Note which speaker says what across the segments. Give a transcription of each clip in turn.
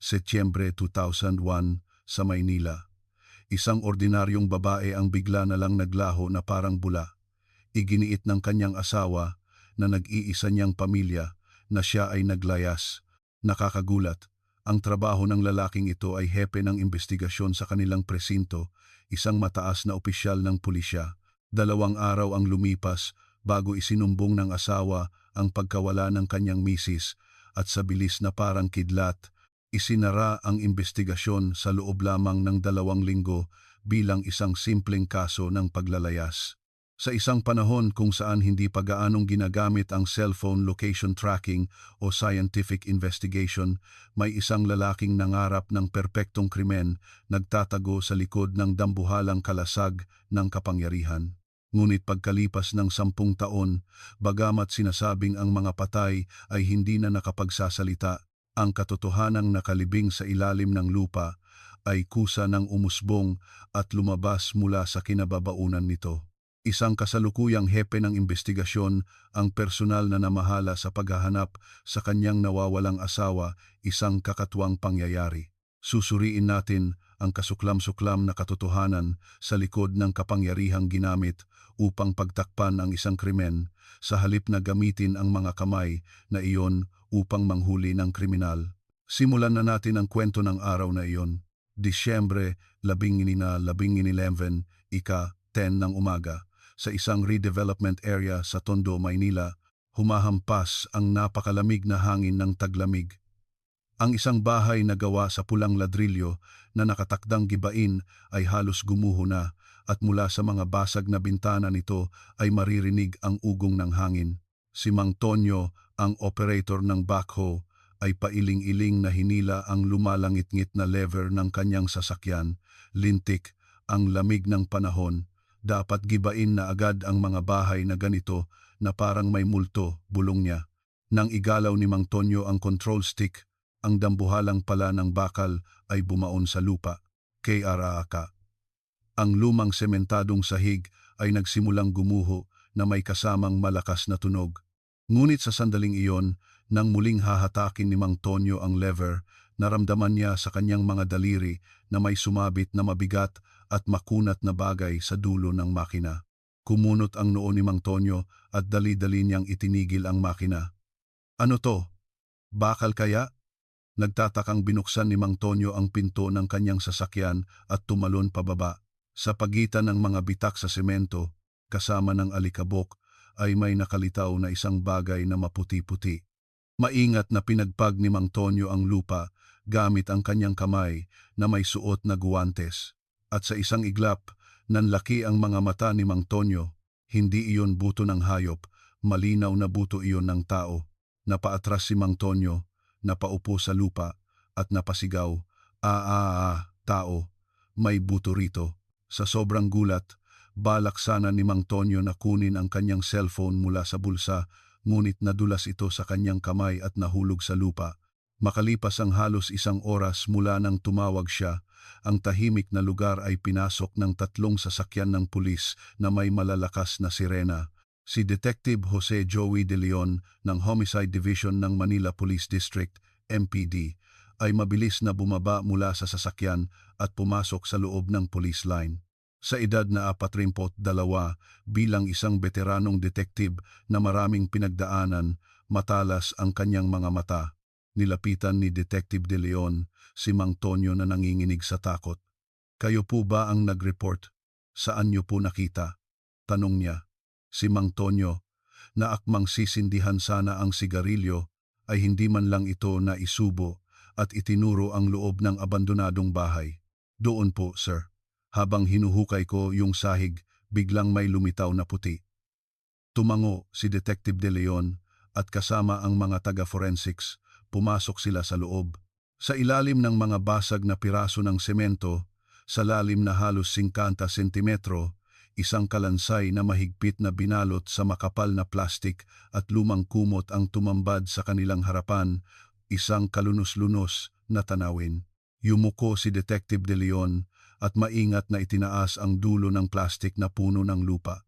Speaker 1: Setyembre 2001 sa Maynila. Isang ordinaryong babae ang bigla na lang naglaho na parang bula. Iginiit ng kanyang asawa na nag-iisa niyang pamilya na siya ay naglayas. Nakakagulat, ang trabaho ng lalaking ito ay hepe ng investigasyon sa kanilang presinto, isang mataas na opisyal ng pulisya. 2 araw ang lumipas bago isinumbong ng asawa ang pagkawala ng kanyang misis at sa bilis na parang kidlat, isinara ang investigasyon sa loob lamang ng 2 linggo bilang isang simpleng kaso ng paglalayas. Sa isang panahon kung saan hindi pa gaanong ginagamit ang cellphone location tracking o scientific investigation, may isang lalaking nangarap ng perpektong krimen nagtatago sa likod ng dambuhalang kalasag ng kapangyarihan. Ngunit pagkalipas ng 10 taon, bagamat sinasabing ang mga patay ay hindi na nakapagsasalita, ang katotohanang nakalibing sa ilalim ng lupa ay kusa ng umusbong at lumabas mula sa kinababaunan nito. Isang kasalukuyang hepe ng investigasyon ang personal na namahala sa paghahanap sa kanyang nawawalang asawa, isang kakatuwang pangyayari. Susuriin natin ang kasuklam-suklam na katotohanan sa likod ng kapangyarihang ginamit upang pagtakpan ang isang krimen sa halip na gamitin ang mga kamay na iyon upang manghuli ng kriminal. Simulan na natin ang kwento ng araw na iyon. Disyembre 11, ika-10 ng umaga. Sa isang redevelopment area sa Tondo, Maynila, humahampas ang napakalamig na hangin ng taglamig. Ang isang bahay na gawa sa pulang ladrilyo na nakatakdang gibain ay halos gumuho na at mula sa mga basag na bintana nito ay maririnig ang ugong ng hangin. Si Mang Tonyo, ang operator ng backhoe, ay pailing-iling na hinila ang lumalangit-ngit na lever ng kanyang sasakyan. Lintik, ang lamig ng panahon. Dapat gibain na agad ang mga bahay na ganito na parang may multo, bulong niya. Nang igalaw ni Mang Tonyo ang control stick, ang dambuhalang pala ng bakal ay bumaon sa lupa. Kay Araaka. Ang lumang sementadong sahig ay nagsimulang gumuho na may kasamang malakas na tunog. Ngunit sa sandaling iyon, nang muling hahatakin ni Mang Tonyo ang lever, naramdaman niya sa kanyang mga daliri na may sumabit na mabigat at makunat na bagay sa dulo ng makina. Kumunot ang noo ni Mang Tonyo at dali-dali niyang itinigil ang makina. Ano to? Bakal kaya? Nagtatakang binuksan ni Mang Tonyo ang pinto ng kanyang sasakyan at tumalon pababa. Sa pagitan ng mga bitak sa semento, kasama ng alikabok, ay may nakalitaw na isang bagay na maputi-puti. Maingat na pinagpag ni Mang Tonyo ang lupa gamit ang kanyang kamay na may suot na guwantes. At sa isang iglap, nanlaki ang mga mata ni Mang Tonyo. Hindi iyon buto ng hayop, malinaw na buto iyon ng tao. Napaatras si Mang Tonyo, napaupo sa lupa, at napasigaw, tao, may buto rito. Sa sobrang gulat, balak sana ni Mang Tonyo na kunin ang kanyang cellphone mula sa bulsa, ngunit nadulas ito sa kanyang kamay at nahulog sa lupa. Makalipas ang halos 1 oras mula nang tumawag siya, ang tahimik na lugar ay pinasok ng 3 sasakyan ng pulis na may malalakas na sirena. Si Detective Jose Joey De Leon ng Homicide Division ng Manila Police District, MPD, ay mabilis na bumaba mula sa sasakyan at pumasok sa loob ng police line. Sa edad na 42, bilang isang veteranong detective na maraming pinagdaanan, matalas ang kanyang mga mata. Nilapitan ni Detective De Leon si Mang Tonyo na nanginginig sa takot. Kayo po ba ang nag-report? Saan niyo po nakita? Tanong niya. Si Mang Tonyo, na akmang sisindihan sana ang sigarilyo, ay hindi man lang ito na isubo at itinuro ang loob ng abandonadong bahay. Doon po, sir. Habang hinuhukay ko yung sahig, biglang may lumitaw na puti. Tumango si Detective De Leon at kasama ang mga taga-forensics, pumasok sila sa loob. Sa ilalim ng mga basag na piraso ng semento, sa lalim na halos 50 sentimetro, isang kalansay na mahigpit na binalot sa makapal na plastik at lumang kumot ang tumambad sa kanilang harapan, isang kalunos-lunos na tanawin. Yumuko si Detective De Leon at maingat na itinaas ang dulo ng plastik na puno ng lupa.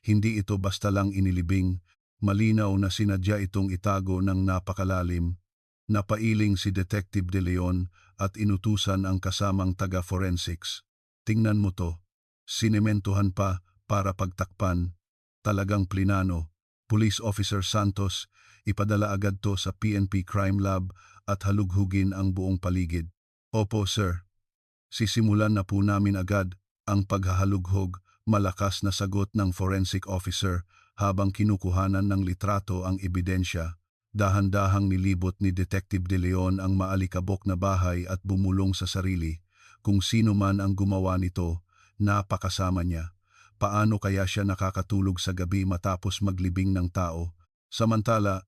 Speaker 1: Hindi ito basta lang inilibing, malinaw na sinadya itong itago ng napakalalim. Napailing si Detective De Leon at inutusan ang kasamang taga-forensics. Tingnan mo to. Sinementuhan pa para pagtakpan. Talagang plinano. Police Officer Santos, ipadala agad to sa PNP Crime Lab at halughugin ang buong paligid. Opo, sir. Sisimulan na po namin agad ang paghahalughog, malakas na sagot ng forensic officer habang kinukuhanan ng litrato ang ebidensya. Dahan-dahang nilibot ni Detective De Leon ang maalikabok na bahay at bumulong sa sarili. Kung sino man ang gumawa nito, napakasama niya. Paano kaya siya nakakatulog sa gabi matapos maglibing ng tao? Samantala,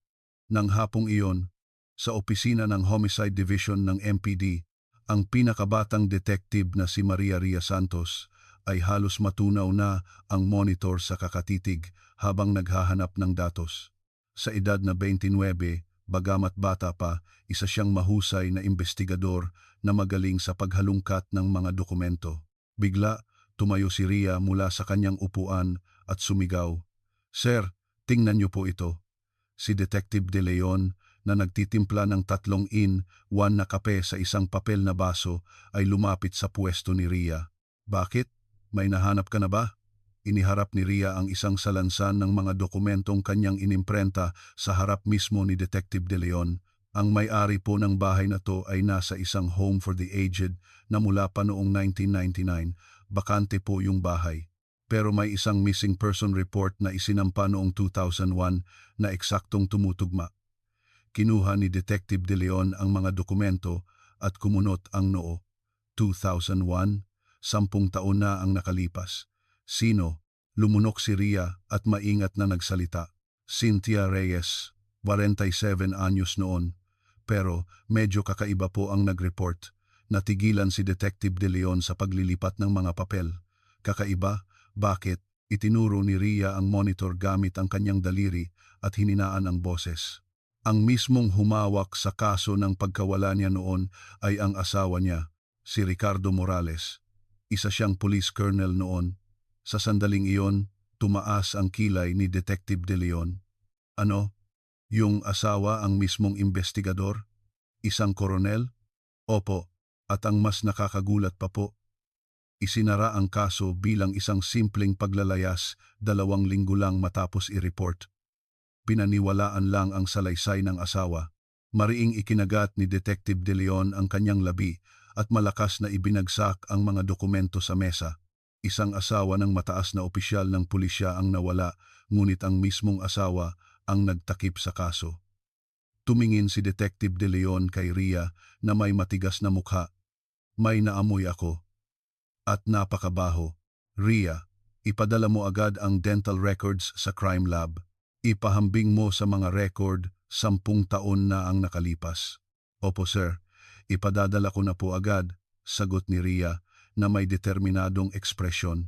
Speaker 1: nang hapong iyon, sa opisina ng Homicide Division ng MPD, ang pinakabatang detective na si Maria Ria Santos ay halos matunaw na ang monitor sa kakatitig habang naghahanap ng datos. Sa edad na 29, bagamat bata pa, isa siyang mahusay na investigador na magaling sa paghalungkat ng mga dokumento. Bigla, tumayo si Ria mula sa kanyang upuan at sumigaw, "Sir, tingnan niyo po ito." Si Detective De Leon na nagtitimpla ng 3-in-1 na kape sa isang papel na baso ay lumapit sa pwesto ni Ria. "Bakit? May nahanap ka na ba?" Iniharap ni Ria ang isang salansan ng mga dokumentong kanyang inimprenta sa harap mismo ni Detective De Leon. Ang may-ari po ng bahay na to ay nasa isang home for the aged na mula pa noong 1999. Bakante po yung bahay. Pero may isang missing person report na isinampa noong 2001 na eksaktong tumutugma. Kinuha ni Detective De Leon ang mga dokumento at kumunot ang noo. 2001, 10 taon na ang nakalipas. Sino? Lumunok si Ria at maingat na nagsalita. Cynthia Reyes, 47 anyos noon. Pero medyo kakaiba po ang nag-report. Natigilan si Detective De Leon sa paglilipat ng mga papel. Kakaiba? Bakit? Itinuro ni Ria ang monitor gamit ang kanyang daliri at hininaan ang boses. Ang mismong humawak sa kaso ng pagkawala niya noon ay ang asawa niya, si Ricardo Morales. Isa siyang police colonel noon. Sa sandaling iyon, tumaas ang kilay ni Detective De Leon. Ano? Yung asawa ang mismong investigador? Isang koronel? Opo, at ang mas nakakagulat pa po, isinara ang kaso bilang isang simpleng paglalayas 2 linggo lang matapos i-report. Pinaniwalaan lang ang salaysay ng asawa. Mariing ikinagat ni Detective De Leon ang kanyang labi at malakas na ibinagsak ang mga dokumento sa mesa. Isang asawa ng mataas na opisyal ng pulisya ang nawala, ngunit ang mismong asawa ang nagtakip sa kaso. Tumingin si Detective De Leon kay Ria na may matigas na mukha. "May naamoy ako. At napakabaho. Ria, ipadala mo agad ang dental records sa crime lab. Ipahambing mo sa mga record 10 taon na ang nakalipas." "Opo sir, ipadadala ko na po agad," sagot ni Ria na may determinadong ekspresyon.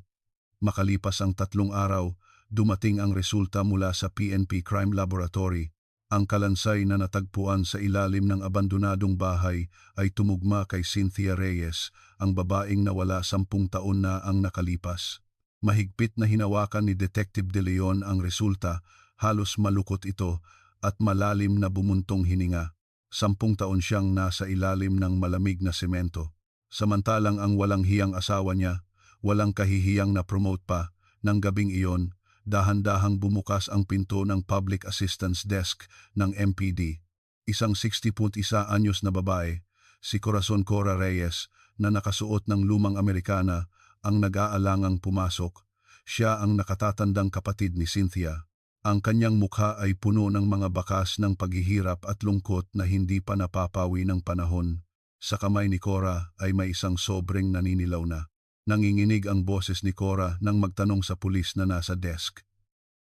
Speaker 1: Makalipas ang 3 araw, dumating ang resulta mula sa PNP Crime Laboratory. Ang kalansay na natagpuan sa ilalim ng abandonadong bahay ay tumugma kay Cynthia Reyes, ang babaeng nawala 10 taon na ang nakalipas. Mahigpit na hinawakan ni Detective De Leon ang resulta, halos malukot ito at malalim na bumuntong hininga. 10 taon siyang nasa ilalim ng malamig na semento. Samantalang ang walang hiyang asawa niya, walang kahihiyang na promote pa, ng gabing iyon, dahan-dahang bumukas ang pinto ng Public Assistance Desk ng MPD. Isang 60.1 anyos na babae, si Corazon Cora Reyes, na nakasuot ng lumang Amerikana, ang nag-aalangang pumasok. Siya ang nakatatandang kapatid ni Cynthia. Ang kanyang mukha ay puno ng mga bakas ng paghihirap at lungkot na hindi pa napapawi ng panahon. Sa kamay ni Cora ay may isang sobreng naninilaw na. Nanginginig ang boses ni Cora nang magtanong sa pulis na nasa desk.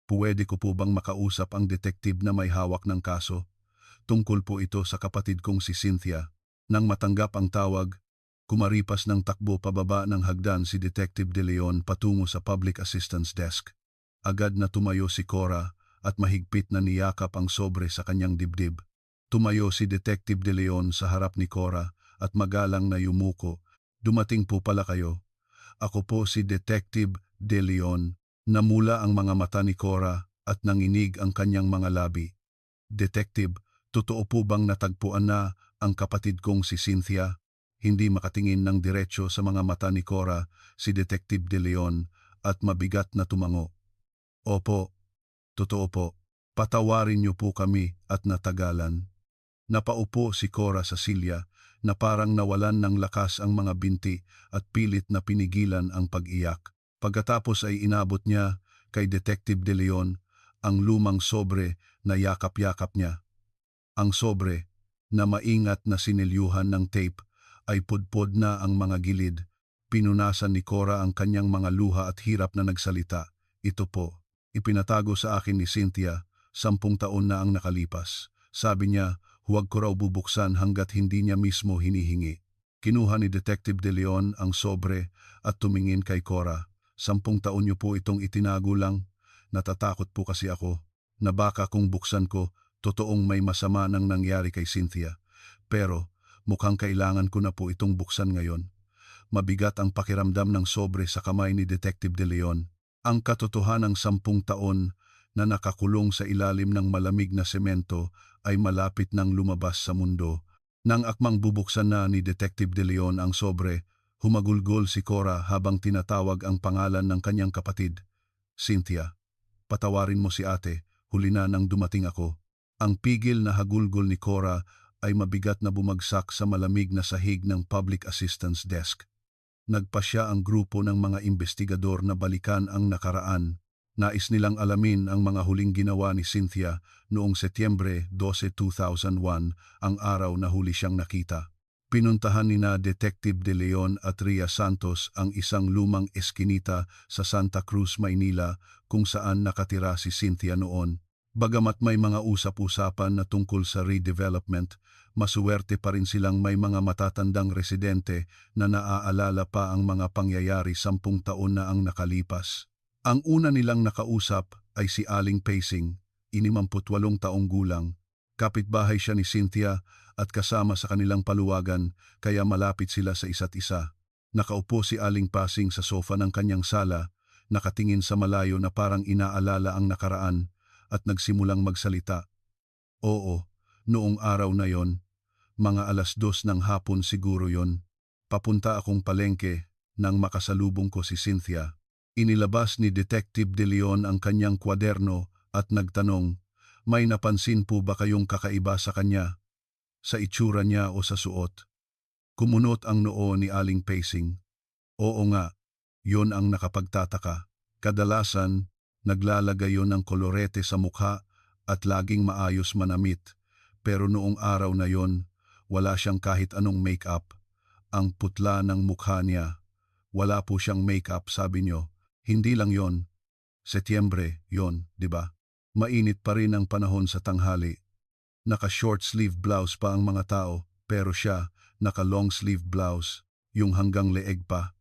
Speaker 1: "Puwede ko po bang makausap ang detective na may hawak ng kaso? Tungkol po ito sa kapatid kong si Cynthia." Nang matanggap ang tawag, kumaripas ng takbo pababa ng hagdan si Detective De Leon patungo sa Public Assistance Desk. Agad na tumayo si Cora at mahigpit na niyakap ang sobre sa kanyang dibdib. Tumayo si Detective De Leon sa harap ni Cora at magalang na yumuko. "Dumating po pala kayo. Ako po si Detective De Leon." Namula ang mga mata ni Cora at nanginig ang kanyang mga labi. "Detective, Totoo po bang natagpuan na ang kapatid kong si Cynthia? Hindi makatingin ng diretsyo sa mga mata ni Cora si Detective De Leon at mabigat na tumango. Opo, totoo po. Patawarin niyo po kami at natagalan. Napaupo si Cora sa silya na parang nawalan ng lakas ang mga binti at pilit na pinigilan ang pag-iyak. Pagkatapos ay inabot niya kay Detective De Leon ang lumang sobre na yakap-yakap niya. Ang sobre na maingat na sinilyuhan ng tape ay pudpod na ang mga gilid. Pinunasan ni Cora ang kanyang mga luha at hirap na nagsalita. Ito po, ipinatago sa akin ni Cynthia, 10 taon na ang nakalipas. Sabi niya, huwag ko raw bubuksan hanggat hindi niya mismo hinihingi. Kinuha ni Detective De Leon ang sobre at tumingin kay Cora. 10 taon niyo po itong itinago lang. Natatakot po kasi ako na baka kung buksan ko, totoong may masama nang nangyari kay Cynthia. Pero mukhang kailangan ko na po itong buksan ngayon. Mabigat ang pakiramdam ng sobre sa kamay ni Detective De Leon. Ang katotohanang 10 taon na nakakulong sa ilalim ng malamig na semento ay malapit nang lumabas sa mundo. Nang akmang bubuksan na ni Detective De Leon ang sobre, humagulgol si Cora habang tinatawag ang pangalan ng kanyang kapatid. Cynthia, patawarin mo si ate, huli na nang dumating ako. Ang pigil na hagulgol ni Cora ay mabigat na bumagsak sa malamig na sahig ng Public Assistance Desk. Nagpasya ang grupo ng mga investigador na balikan ang nakaraan. Nais nilang alamin ang mga huling ginawa ni Cynthia noong Setyembre 12, 2001, ang araw na huli siyang nakita. Pinuntahan ni na Detective De Leon at Ria Santos ang isang lumang eskinita sa Santa Cruz, Maynila kung saan nakatira si Cynthia noon. Bagamat may mga usap-usapan na tungkol sa redevelopment, masuwerte pa rin silang may mga matatandang residente na naaalala pa ang mga pangyayari 10 taon na ang nakalipas. Ang una nilang nakausap ay si Aling Pacing, 58 taong gulang. Kapitbahay siya ni Cynthia at kasama sa kanilang paluwagan kaya malapit sila sa isa't isa. Nakaupo si Aling Pacing sa sofa ng kanyang sala, nakatingin sa malayo na parang inaalala ang nakaraan at nagsimulang magsalita. Oo, noong araw na yon, mga 2:00 ng hapon siguro yon. Papunta akong palengke nang makasalubong ko si Cynthia. Inilabas ni Detective De Leon ang kanyang kwaderno at nagtanong, may napansin po ba kayong kakaiba sa kanya? Sa itsura niya o sa suot? Kumunot ang noo ni Aling Pacing. Oo nga, yon ang nakapagtataka. Kadalasan, naglalagay yon ng kolorete sa mukha at laging maayos manamit. Pero noong araw na yon, wala siyang kahit anong make-up. Ang putla ng mukha niya. Wala po siyang make-up, sabi niyo. Hindi lang yon. Setyembre, yon, di ba? Mainit pa rin ang panahon sa tanghali. Naka-short sleeve blouse pa ang mga tao, pero siya, naka-long sleeve blouse, yung hanggang leeg pa.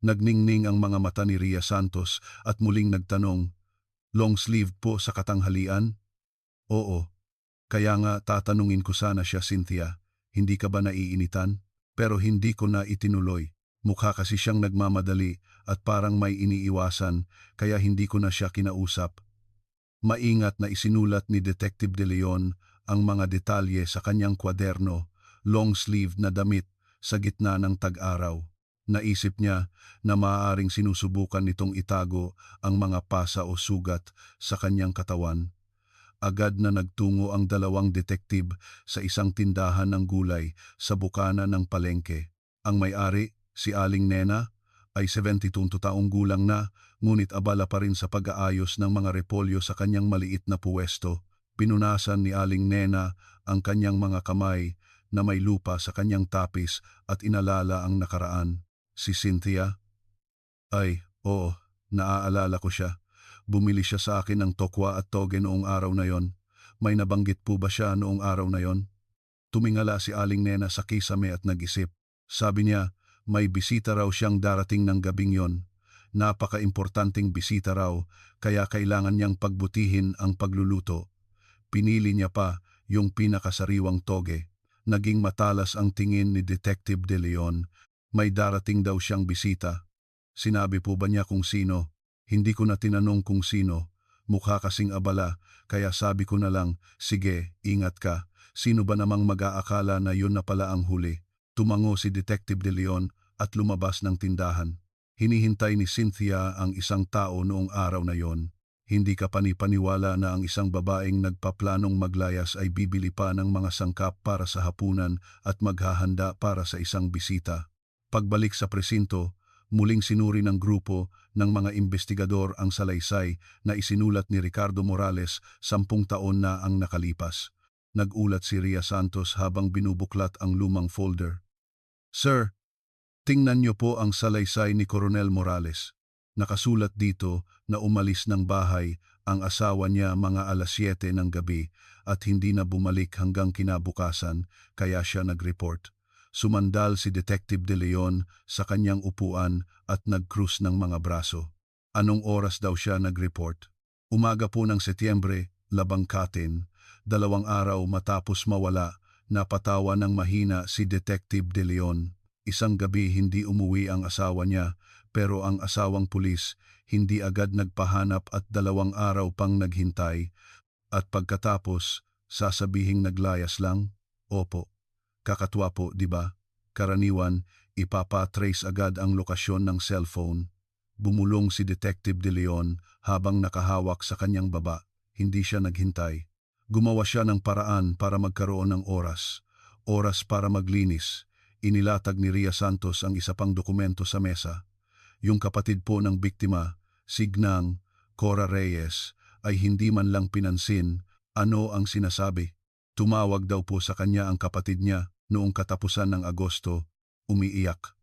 Speaker 1: Nagningning ang mga mata ni Ria Santos at muling nagtanong, long sleeve po sa katanghalian? Oo. Kaya nga tatanungin ko sana siya, Cynthia, hindi ka ba naiinitan? Pero hindi ko na itinuloy. Mukha kasi siyang nagmamadali at parang may iniiwasan kaya hindi ko na siya kinausap. Maingat na isinulat ni Detective De Leon ang mga detalye sa kanyang kwaderno, long sleeve na damit sa gitna ng tag-araw. Naisip niya na maaaring sinusubukan nitong itago ang mga pasa o sugat sa kanyang katawan. Agad na nagtungo ang 2 detektive sa isang tindahan ng gulay sa bukana ng palengke. Ang may-ari, si Aling Nena, ay 72 taong gulang na, ngunit abala pa rin sa pag-aayos ng mga repolyo sa kanyang maliit na puwesto. Pinunasan ni Aling Nena ang kanyang mga kamay na may lupa sa kanyang tapis at inalala ang nakaraan. Si Cynthia? Ay, oo, naaalala ko siya. Bumili siya sa akin ng tokwa at toge noong araw na yon. May nabanggit po ba siya noong araw na yon? Tumingala si Aling Nena sa kisame at nag-isip. Sabi niya, may bisita raw siyang darating ng gabing yon. Napaka-importanting bisita raw, kaya kailangan niyang pagbutihin ang pagluluto. Pinili niya pa yung pinakasariwang toge. Naging matalas ang tingin ni Detective De Leon. May darating daw siyang bisita. Sinabi po ba niya kung sino? Hindi ko na tinanong kung sino. Mukha kasing abala, kaya sabi ko na lang, sige, ingat ka. Sino ba namang mag-aakala na yun na pala ang huli? Tumango si Detective De Leon at lumabas ng tindahan. Hinihintay ni Cynthia ang isang tao noong araw na yon. Hindi ka panipaniwala na ang isang babaeng nagpaplanong maglayas ay bibili pa ng mga sangkap para sa hapunan at maghahanda para sa isang bisita. Pagbalik sa presinto, muling sinuri ng grupo ng mga investigador ang salaysay na isinulat ni Ricardo Morales 10 taon na ang nakalipas. Nagulat si Ria Santos habang binubuklat ang lumang folder. Sir, tingnan niyo po ang salaysay ni Coronel Morales. Nakasulat dito na umalis ng bahay ang asawa niya mga alas 7 ng gabi at hindi na bumalik hanggang kinabukasan kaya siya nag-report. Sumandal si Detective De Leon sa kanyang upuan at nag-krus ng mga braso. Anong oras daw siya nag-report? Umaga po ng Setyembre, labangkatin. 2 araw matapos mawala, napatawa ng mahina si Detective De Leon. Isang gabi hindi umuwi ang asawa niya, pero ang asawang pulis hindi agad nagpahanap at 2 araw pang naghintay. At pagkatapos, sasabihing naglayas lang? Opo. Kakatwa po, di ba? Karaniwan, ipapatrace agad ang lokasyon ng cellphone. Bumulong si Detective De Leon habang nakahawak sa kanyang baba. Hindi siya naghintay. Gumawa siya ng paraan para magkaroon ng oras. Oras para maglinis. Inilatag ni Ria Santos ang isa pang dokumento sa mesa. Yung kapatid po ng biktima, Signang Cora Reyes, ay hindi man lang pinansin. Ano ang sinasabi? Tumawag daw po sa kanya ang kapatid niya noong katapusan ng Agosto, umiiyak.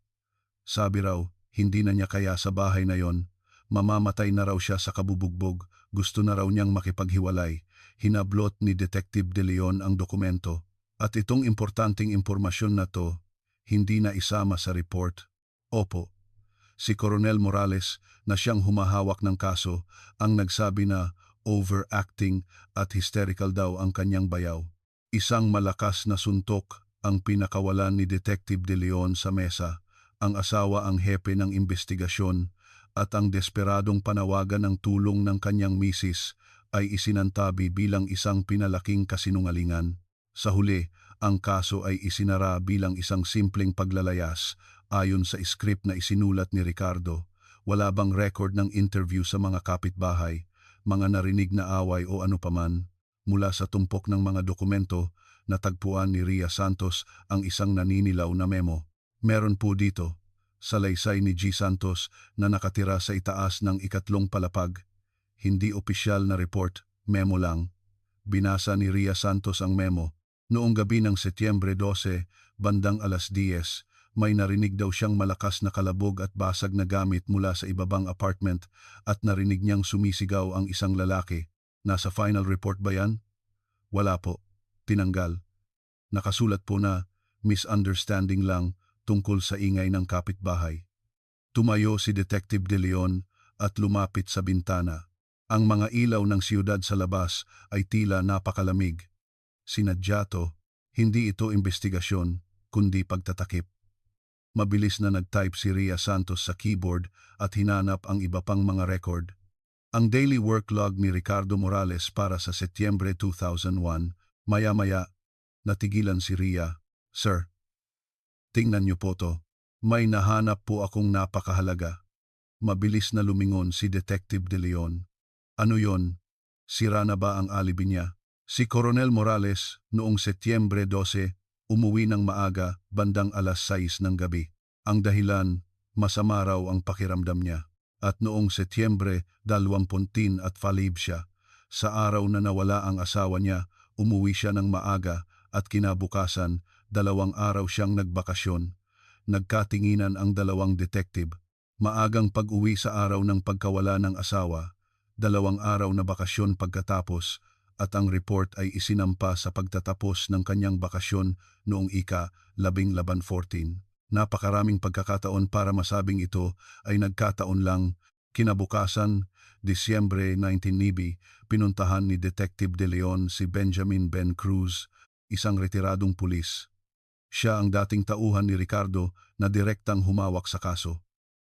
Speaker 1: Sabi raw, hindi na niya kaya sa bahay na yon. Mamamatay na raw siya sa kabubugbog, gusto na raw niyang makipaghiwalay. Hinablot ni Detective De Leon ang dokumento. At itong importanteng impormasyon na to, hindi na isama sa report. Opo, si Coronel Morales na siyang humahawak ng kaso ang nagsabi na overacting at hysterical daw ang kanyang bayaw. Isang malakas na suntok ang pinakawalan ni Detective De Leon sa mesa, ang asawa ang hepe ng investigasyon at ang desperadong panawagan ng tulong ng kanyang misis ay isinantabi bilang isang pinalaking kasinungalingan. Sa huli, ang kaso ay isinara bilang isang simpleng paglalayas ayon sa script na isinulat ni Ricardo. Wala bang record ng interview sa mga kapitbahay, mga narinig na away o ano paman? Mula sa tumpok ng mga dokumento, natagpuan ni Ria Santos ang isang naninilaw na memo. Meron po dito, salaysay ni G. Santos na nakatira sa itaas ng 3 palapag. Hindi opisyal na report, memo lang. Binasa ni Ria Santos ang memo. Noong gabi ng Setyembre 12, bandang alas 10, may narinig daw siyang malakas na kalabog at basag na gamit mula sa ibabang apartment at narinig niyang sumisigaw ang isang lalaki. Nasa final report ba yan? Wala po. Tinanggal. Nakasulat po na misunderstanding lang tungkol sa ingay ng kapitbahay. Tumayo si Detective De Leon at lumapit sa bintana. Ang mga ilaw ng siyudad sa labas ay tila napakalamig. Sinadya to, hindi ito investigasyon, kundi pagtatakip. Mabilis na nag-type si Ria Santos sa keyboard at hinanap ang iba pang mga record. Ang daily work log ni Ricardo Morales para sa Setyembre 2001, maya-maya, natigilan si Ria. Sir, tingnan niyo po to. May nahanap po akong napakahalaga. Mabilis na lumingon si Detective De Leon. Ano yon? Sira na ba ang alibi niya? Si Coronel Morales noong Setyembre 12, umuwi ng maaga bandang alas 6 ng gabi. Ang dahilan, masama raw ang pakiramdam niya. At noong Setyembre 20 at falib siya. Sa araw na nawala ang asawa niya, umuwi siya ng maaga at kinabukasan, 2 araw siyang nagbakasyon. Nagkatinginan ang 2 detective. Maagang pag-uwi sa araw ng pagkawala ng asawa, 2 araw na bakasyon pagkatapos, at ang report ay isinampa sa pagtatapos ng kanyang bakasyon noong ika-11-14. Napakaraming pagkakataon para masabing ito ay nagkataon lang. Kinabukasan, Disyembre 19, pinuntahan ni Detective De Leon si Benjamin Ben Cruz, isang retiradong pulis. Siya ang dating tauhan ni Ricardo na direktang humawak sa kaso.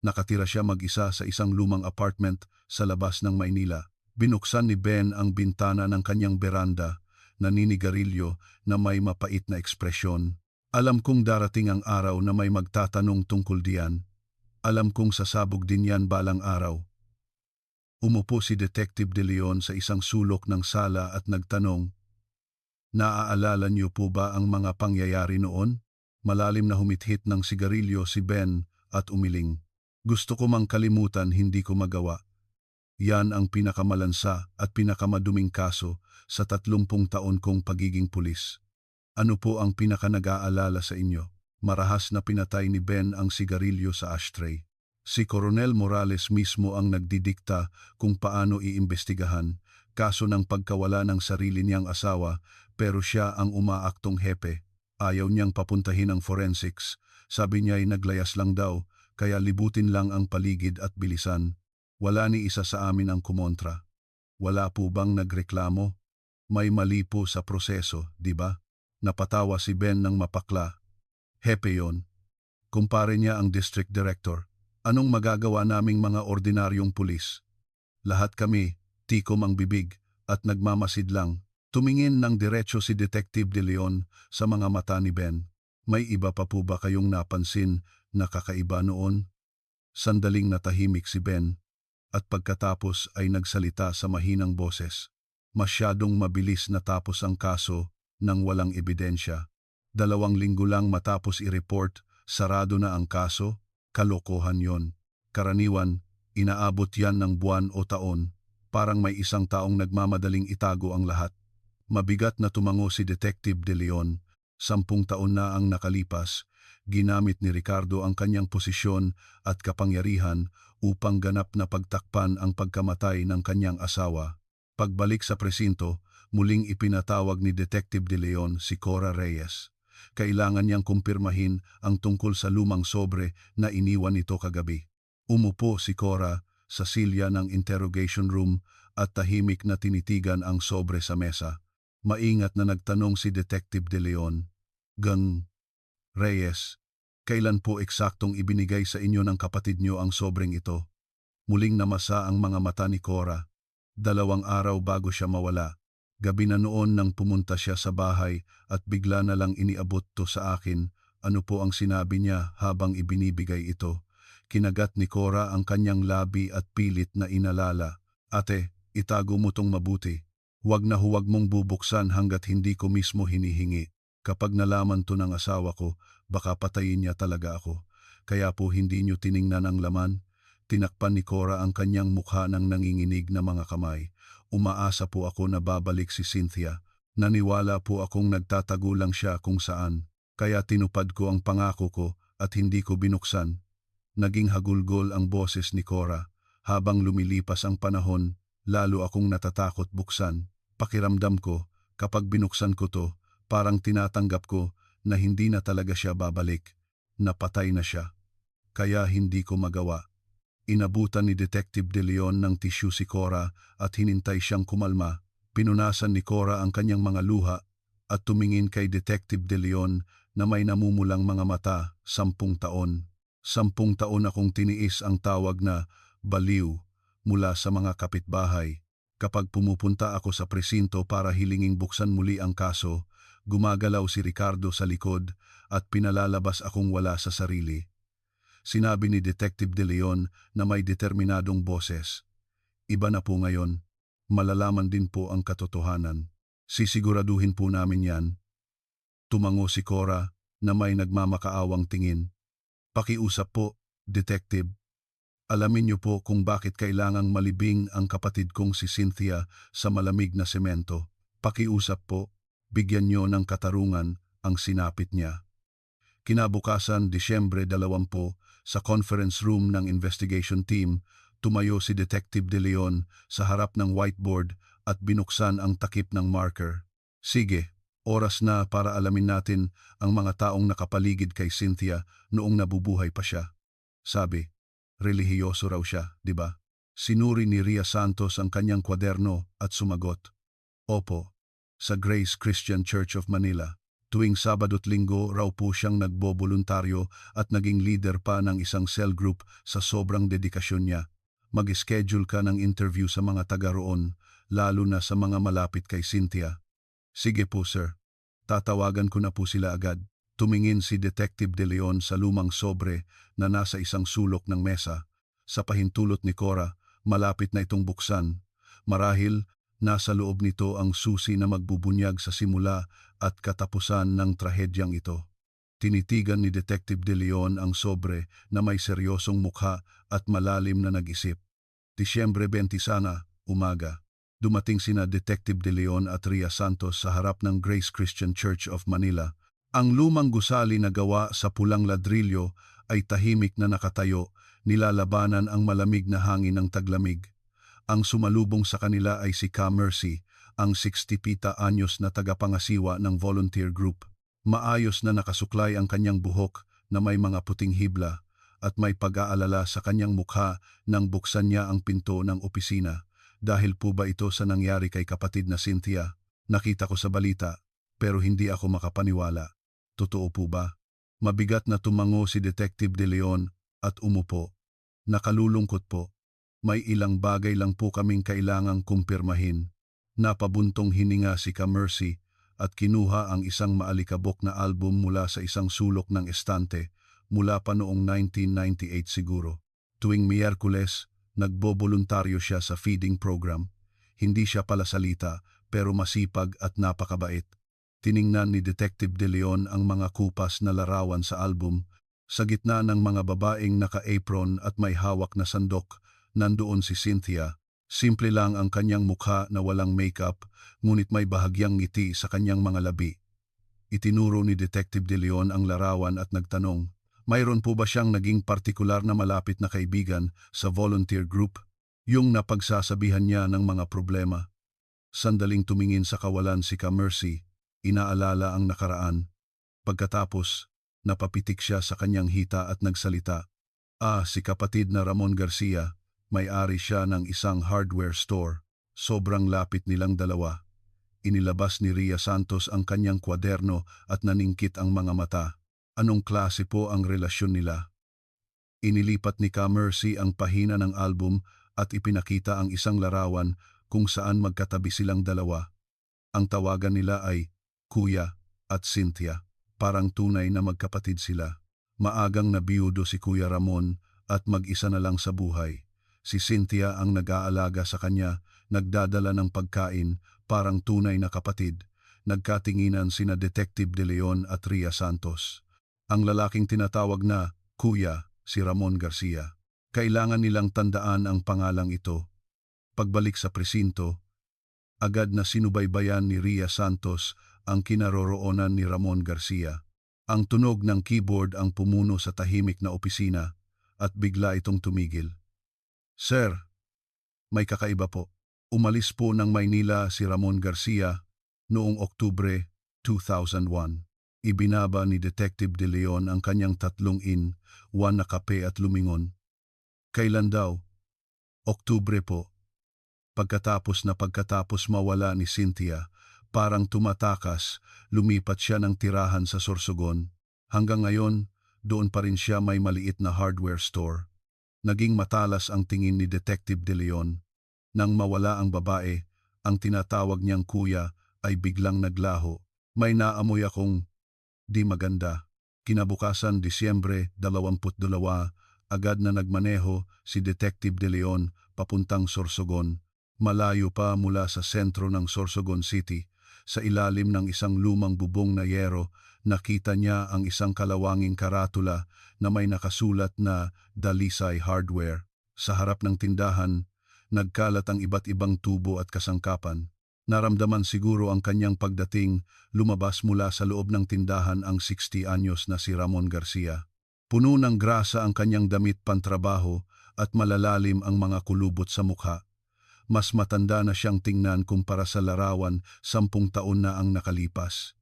Speaker 1: Nakatira siya mag-isa sa isang lumang apartment sa labas ng Maynila. Binuksan ni Ben ang bintana ng kanyang beranda, naninigarilyo na may mapait na ekspresyon. Alam kong darating ang araw na may magtatanong tungkol diyan. Alam kong sasabog din yan balang araw. Umupo si Detective De Leon sa isang sulok ng sala at nagtanong, "Naaalala niyo po ba ang mga pangyayari noon?" Malalim na humithit ng sigarilyo si Ben at umiling. "Gusto ko mang kalimutan, hindi ko magawa. Yan ang pinakamalansa at pinakamaduming kaso sa 30 taon kong pagiging pulis." "Ano po ang pinaka-nag-aalala sa inyo?" Marahas na pinatay ni Ben ang sigarilyo sa ashtray. Si Coronel Morales mismo ang nagdidikta kung paano iimbestigahan, kaso ng pagkawala ng sarili niyang asawa, pero siya ang umaaktong hepe. Ayaw niyang papuntahin ang forensics. Sabi niya'y naglayas lang daw, kaya libutin lang ang paligid at bilisan. Wala ni isa sa amin ang kumontra. Wala po bang nagreklamo? May mali po sa proseso, di ba? Napatawa si Ben ng mapakla. Hepe yon. Kumpare niya ang district director. Anong magagawa naming mga ordinaryong pulis? Lahat kami, tikom ang bibig, at nagmamasid lang. Tumingin ng diretso si Detective De Leon sa mga mata ni Ben. May iba pa po ba kayong napansin na kakaiba noon? Sandaling natahimik si Ben, at pagkatapos ay nagsalita sa mahinang boses. Masyadong mabilis natapos ang kaso nang walang ebidensya. 2 linggo lang matapos i-report, sarado na ang kaso. Kalokohan yon. Karaniwan, inaabot yan ng buwan o taon. Parang may isang taong nagmamadaling itago ang lahat. Mabigat na tumango si Detective De Leon. 10 taon na ang nakalipas. Ginamit ni Ricardo ang kanyang posisyon at kapangyarihan upang ganap na pagtakpan ang pagkamatay ng kanyang asawa. Pagbalik sa presinto, muling ipinatawag ni Detective De Leon si Cora Reyes. Kailangan niyang kumpirmahin ang tungkol sa lumang sobre na iniwan nito kagabi. Umupo si Cora sa silya ng interrogation room at tahimik na tinitigan ang sobre sa mesa. Maingat na nagtanong si Detective De Leon, Reyes, kailan po eksaktong ibinigay sa inyo ng kapatid niyo ang sobreng ito?" Muling namasa ang mga mata ni Cora. 2 araw bago siya mawala. Gabi na noon nang pumunta siya sa bahay at bigla na lang iniabot to sa akin. Ano po ang sinabi niya habang ibinibigay ito? Kinagat ni Cora ang kanyang labi at pilit na inalala. "Ate, itago mo tong mabuti. Huwag na huwag mong bubuksan hanggat hindi ko mismo hinihingi. Kapag nalaman to ng asawa ko, baka patayin niya talaga ako. Kaya po hindi niyo tiningnan ang laman." Tinakpan ni Cora ang kanyang mukha ng nanginginig na mga kamay. "Umaasa po ako na babalik si Cynthia. Naniwala po akong nagtatago lang siya kung saan. Kaya tinupad ko ang pangako ko at hindi ko binuksan." Naging hagulgol ang boses ni Cora. Habang lumilipas ang panahon, lalo akong natatakot buksan. Pakiramdam ko, kapag binuksan ko to, parang tinatanggap ko na hindi na talaga siya babalik. Napatay na siya. Kaya hindi ko magawa. Inabutan ni Detective De Leon ng tisyu si Cora at hinintay siyang kumalma. Pinunasan ni Cora ang kanyang mga luha at tumingin kay Detective De Leon na may namumulang mga mata. 10 taon. 10 taon akong tiniis ang tawag na baliw mula sa mga kapitbahay. Kapag pumupunta ako sa presinto para hilinging buksan muli ang kaso, gumagalaw si Ricardo sa likod at pinalalabas akong wala sa sarili. Sinabi ni Detective De Leon na may determinadong boses, "Iba na po ngayon. Malalaman din po ang katotohanan. Sisiguraduhin po namin yan." Tumango si Cora na may nagmamakaawang tingin. "Pakiusap po, Detective. Alamin niyo po kung bakit kailangang malibing ang kapatid kong si Cynthia sa malamig na semento. Pakiusap po, bigyan niyo ng katarungan," ang sinapit niya. Kinabukasan, Disyembre 20, sa conference room ng investigation team, tumayo si Detective De Leon sa harap ng whiteboard at binuksan ang takip ng marker. "Sige, oras na para alamin natin ang mga taong nakapaligid kay Cynthia noong nabubuhay pa siya." Sabi, relihiyoso raw siya, di ba? Sinuri ni Ria Santos ang kanyang kwaderno at sumagot, "Opo, sa Grace Christian Church of Manila. Tuwing Sabado't Linggo raw po siyang nagboboluntaryo at naging leader pa ng isang cell group sa sobrang dedikasyon niya. Mag-schedule ka ng interview sa mga taga roon, lalo na sa mga malapit kay Cynthia. Sige po sir. Tatawagan ko na po sila agad. Tumingin si Detective De Leon sa lumang sobre na nasa isang sulok ng mesa. Sa pahintulot ni Cora, malapit na itong buksan. Marahil, nasa loob nito ang susi na magbubunyag sa simula at katapusan ng trahedyang ito. Tinitigan ni Detective De Leon ang sobre na may seryosong mukha at malalim na nag-isip. Disyembre 20 sana, umaga. Dumating sina Detective De Leon at Ria Santos sa harap ng Grace Christian Church of Manila. Ang lumang gusali na gawa sa pulang ladrilyo ay tahimik na nakatayo, nilalabanan ang malamig na hangin ng taglamig. Ang sumalubong sa kanila ay si Ka Mercy, ang 60 anyos na tagapangasiwa ng volunteer group. Maayos na nakasuklay ang kanyang buhok na may mga puting hibla at may pag-aalala sa kanyang mukha nang buksan niya ang pinto ng opisina. Dahil po ba ito sa nangyari kay kapatid na Cynthia? Nakita ko sa balita, pero hindi ako makapaniwala. Totoo po ba? Mabigat na tumango si Detective De Leon at umupo. Nakalulungkot po. May ilang bagay lang po kaming kailangang kumpirmahin. Napabuntong hininga si Ka Mercy at kinuha ang isang maalikabok na album mula sa isang sulok ng estante mula pa noong 1998 siguro. Tuwing Miyerkules, nagboboluntaryo siya sa feeding program. Hindi siya palasalita pero masipag at napakabait. Tiningnan ni Detective De Leon ang mga kupas na larawan sa album. Sa gitna ng mga babaeng naka-apron at may hawak na sandok, nandoon si Cynthia. Simple lang ang kanyang mukha na walang makeup, ngunit may bahagyang ngiti sa kanyang mga labi. Itinuro ni Detective De Leon ang larawan at nagtanong, mayroon po ba siyang naging partikular na malapit na kaibigan sa volunteer group? Yung napagsasabihan niya ng mga problema. Sandaling tumingin sa kawalan si Ka Mercy, inaalala ang nakaraan. Pagkatapos, napapitik siya sa kanyang hita at nagsalita. Si kapatid na Ramon Garcia, may-ari siya ng isang hardware store. Sobrang lapit nilang dalawa. Inilabas ni Ria Santos ang kanyang kwaderno at naningkit ang mga mata. Anong klase po ang relasyon nila? Inilipat ni Ka Mercy ang pahina ng album at ipinakita ang isang larawan kung saan magkatabi silang dalawa. Ang tawagan nila ay Kuya at Cynthia. Parang tunay na magkapatid sila. Maagang nabiyudo si Kuya Ramon at mag-isa na lang sa buhay. Si Cynthia ang nag-aalaga sa kanya, nagdadala ng pagkain, parang tunay na kapatid. Nagkatinginan sina Detective De Leon at Ria Santos. Ang lalaking tinatawag na Kuya, si Ramon Garcia. Kailangan nilang tandaan ang pangalang ito. Pagbalik sa presinto, agad na sinubaybayan ni Ria Santos ang kinaroroonan ni Ramon Garcia. Ang tunog ng keyboard ang pumuno sa tahimik na opisina at bigla itong tumigil. Sir, may kakaiba po. Umalis po ng Maynila si Ramon Garcia noong Oktubre 2001. Ibinaba ni Detective De Leon ang kanyang 3-in-1 na kape at lumingon. Kailan daw? Oktubre po. Pagkatapos mawala ni Cynthia, parang tumatakas, lumipat siya ng tirahan sa Sorsogon. Hanggang ngayon, doon pa rin siya may maliit na hardware store. Naging matalas ang tingin ni Detective De Leon. Nang mawala ang babae, ang tinatawag niyang kuya ay biglang naglaho. May naamoy akong di maganda. Kinabukasan Disyembre 22, agad na nagmaneho si Detective De Leon papuntang Sorsogon. Malayo pa mula sa sentro ng Sorsogon City. Sa ilalim ng isang lumang bubong na yero, nakita niya ang isang kalawanging karatula na may nakasulat na Dalisay Hardware. Sa harap ng tindahan, nagkalat ang iba't ibang tubo at kasangkapan. Naramdaman siguro ang kanyang pagdating, lumabas mula sa loob ng tindahan ang 60 anyos na si Ramon Garcia. Puno ng grasa ang kanyang damit pantrabaho at malalalim ang mga kulubot sa mukha. Mas matanda na siyang tingnan kumpara sa larawan, 10 taon na ang nakalipas.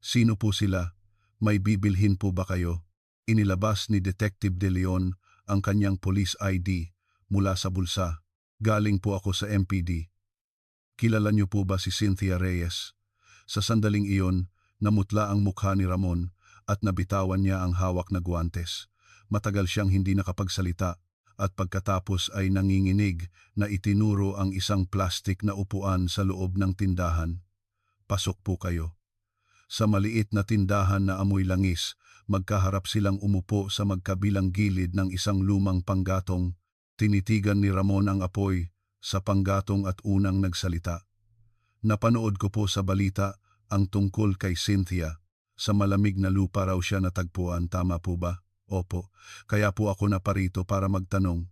Speaker 1: Sino po sila? May bibilhin po ba kayo? Inilabas ni Detective De Leon ang kanyang police ID mula sa bulsa. Galing po ako sa MPD. Kilala niyo po ba si Cynthia Reyes? Sa sandaling iyon, namutla ang mukha ni Ramon at nabitawan niya ang hawak na guwantes. Matagal siyang hindi nakapagsalita at pagkatapos ay nanginginig na itinuro ang isang plastik na upuan sa loob ng tindahan. Pasok po kayo. Sa maliit na tindahan na amoy langis, magkaharap silang umupo sa magkabilang gilid ng isang lumang panggatong. Tinitigan ni Ramon ang apoy sa panggatong at unang nagsalita. Napanood ko po sa balita ang tungkol kay Cynthia. Sa malamig na lupa raw siya natagpuan, tama po ba? Opo, kaya po ako naparito para magtanong.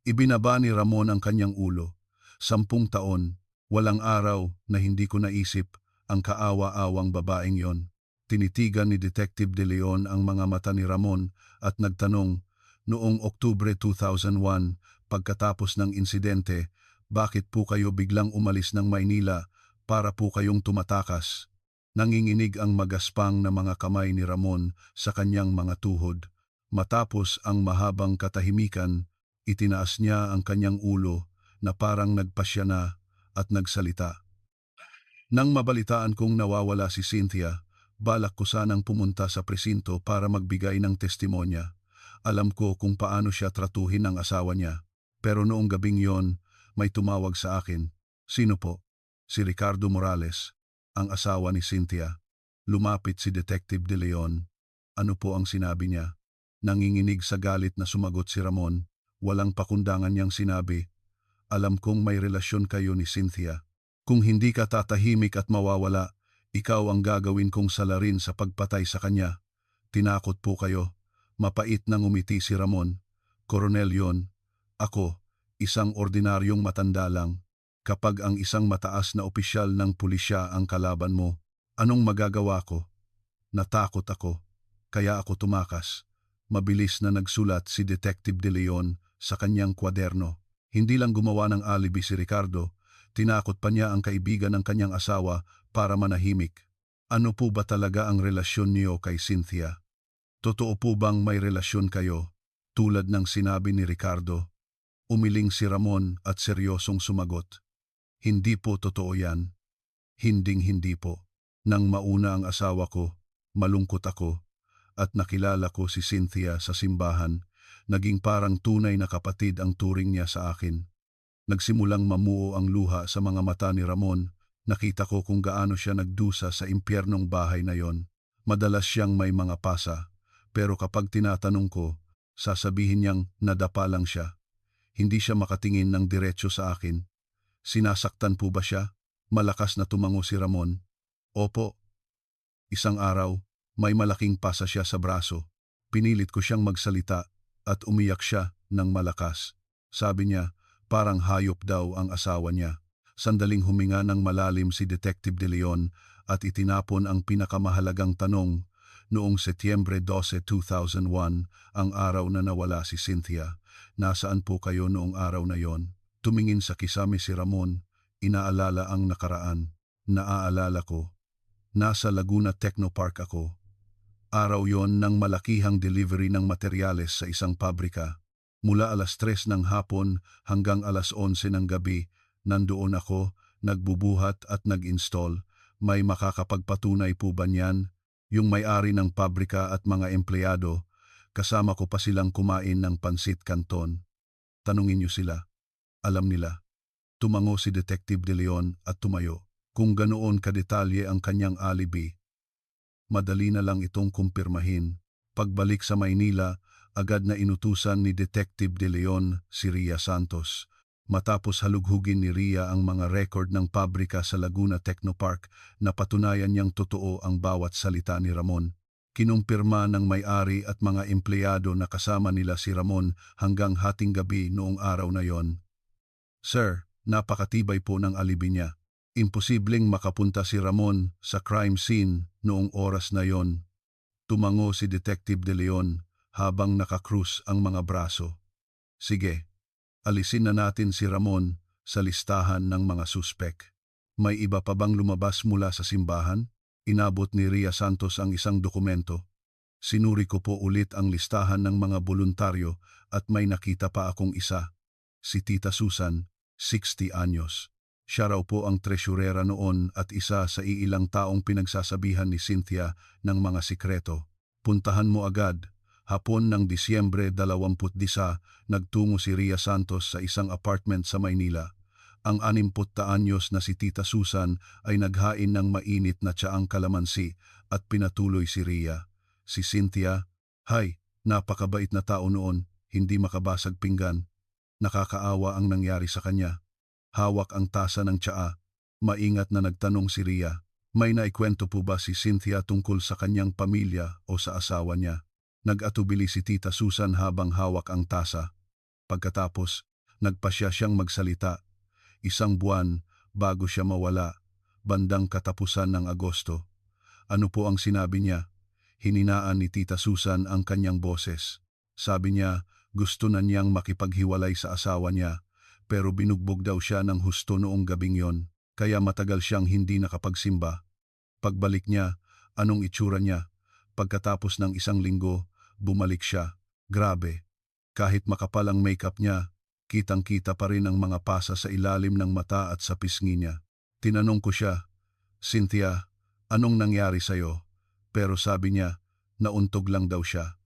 Speaker 1: Ibinaba ni Ramon ang kanyang ulo. 10 taon, walang araw na hindi ko naisip ang kaawa-awang babaeng yon. Tinitigan ni Detective De Leon ang mga mata ni Ramon at nagtanong, noong Oktubre 2001, pagkatapos ng insidente, bakit po kayo biglang umalis ng Maynila para po kayong tumatakas? Nanginginig ang magaspang na mga kamay ni Ramon sa kanyang mga tuhod. Matapos ang mahabang katahimikan, itinaas niya ang kanyang ulo na parang nagpasya na at nagsalita. Nang mabalitaan kong nawawala si Cynthia, balak ko sanang pumunta sa presinto para magbigay ng testimonya. Alam ko kung paano siya tratuhin ng asawa niya. Pero noong gabing yon, may tumawag sa akin. Sino po? Si Ricardo Morales, ang asawa ni Cynthia. Lumapit si Detective De Leon. Ano po ang sinabi niya? Nanginginig sa galit na sumagot si Ramon. Walang pakundangan niyang sinabi. Alam kong may relasyon kayo ni Cynthia. Kung hindi ka tatahimik at mawawala, ikaw ang gagawin kong salarin sa pagpatay sa kanya. Tinakot po kayo. Mapait nang umiti si Ramon. Koronel yon. Ako, isang ordinaryong matanda lang. Kapag ang isang mataas na opisyal ng pulisya ang kalaban mo, anong magagawa ko? Natakot ako, kaya ako tumakas. Mabilis na nagsulat si Detective De Leon sa kanyang kwaderno. Hindi lang gumawa ng alibi si Ricardo, tinakot pa niya ang kaibigan ng kanyang asawa para manahimik. Ano po ba talaga ang relasyon niyo kay Cynthia? Totoo po bang may relasyon kayo? Tulad ng sinabi ni Ricardo. Umiling si Ramon at seryosong sumagot. Hindi po totoo yan. Hinding-hindi po. Nang mauna ang asawa ko, malungkot ako, at nakilala ko si Cynthia sa simbahan, naging parang tunay na kapatid ang turing niya sa akin. Nagsimulang mamuo ang luha sa mga mata ni Ramon, nakita ko kung gaano siya nagdusa sa impyernong bahay na yon. Madalas siyang may mga pasa, pero kapag tinatanong ko, sasabihin niyang nadapa lang siya. Hindi siya makatingin ng diretso sa akin. Sinasaktan po ba siya? Malakas na tumango si Ramon. Opo. Isang araw, may malaking pasa siya sa braso. Pinilit ko siyang magsalita at umiyak siya ng malakas. Sabi niya, parang hayop daw ang asawa niya. Sandaling huminga ng malalim si Detective De Leon at itinapon ang pinakamahalagang tanong. Noong Setyembre 12, 2001, ang araw na nawala si Cynthia. Nasaan po kayo noong araw na yon? Tumingin sa kisame si Ramon, inaalala ang nakaraan. Naaalala ko. Nasa Laguna Technopark ako. Araw yon ng malakihang delivery ng materyales sa isang pabrika. Mula alas 3 ng hapon hanggang alas 11 ng gabi, nandoon ako, nagbubuhat at nag-install. May makakapagpatunay po ba niyan? Yung may-ari ng pabrika at mga empleyado, kasama ko pa silang kumain ng pansit canton. Tanungin niyo sila. Alam nila. Tumango si Detective De Leon at tumayo. Kung ganoon kadetalye ang kanyang alibi, madali na lang itong kumpirmahin. Pagbalik sa Maynila, agad na inutusan ni Detective De Leon si Ria Santos. Matapos halughugin ni Ria ang mga record ng pabrika sa Laguna Technopark, napatunayan niyang totoo ang bawat salita ni Ramon. Kinumpirma ng may-ari at mga empleyado na kasama nila si Ramon hanggang hating gabi noong araw na yon. Sir, napakatibay po ng alibi niya. Imposibleng makapunta si Ramon sa crime scene noong oras na yon. Tumango si Detective De Leon habang nakakrus ang mga braso. Sige, alisin na natin si Ramon sa listahan ng mga suspek. May iba pa bang lumabas mula sa simbahan? Inabot ni Ria Santos ang isang dokumento. Sinuri ko po ulit ang listahan ng mga voluntaryo at may nakita pa akong isa. Si Tita Susan, 60 anyos. Siya raw po ang tresurera noon at isa sa iilang taong pinagsasabihan ni Cynthia ng mga sikreto. Puntahan mo agad, Hapon ng Disyembre 21, nagtungo si Ria Santos sa isang apartment sa Maynila. Ang 60 anyos na si Tita Susan ay naghain ng mainit na tsaang kalamansi at pinatuloy si Ria. Si Cynthia, "Hay, napakabait na tao noon, hindi makabasag pinggan." Nakakaawa ang nangyari sa kanya. Hawak ang tasa ng tsaa. Maingat na nagtanong si Ria, "May naikwento po ba si Cynthia tungkol sa kanyang pamilya o sa asawa niya?" Nag-atubili si Tita Susan habang hawak ang tasa. Pagkatapos, nagpasya siyang magsalita. 1 buwan bago siya mawala, bandang katapusan ng Agosto. Ano po ang sinabi niya? Hininaan ni Tita Susan ang kanyang boses. Sabi niya, gusto na niyang makipaghiwalay sa asawa niya, pero binugbog daw siya ng husto noong gabing yon, kaya matagal siyang hindi nakapagsimba. Pagbalik niya, anong itsura niya? Pagkatapos ng 1 linggo, bumalik siya. Grabe. Kahit makapal ang makeup niya, kitang-kita pa rin ang mga pasa sa ilalim ng mata at sa pisngi niya. Tinanong ko siya, "Cynthia, anong nangyari sa'yo?" Pero sabi niya, nauntog lang daw siya.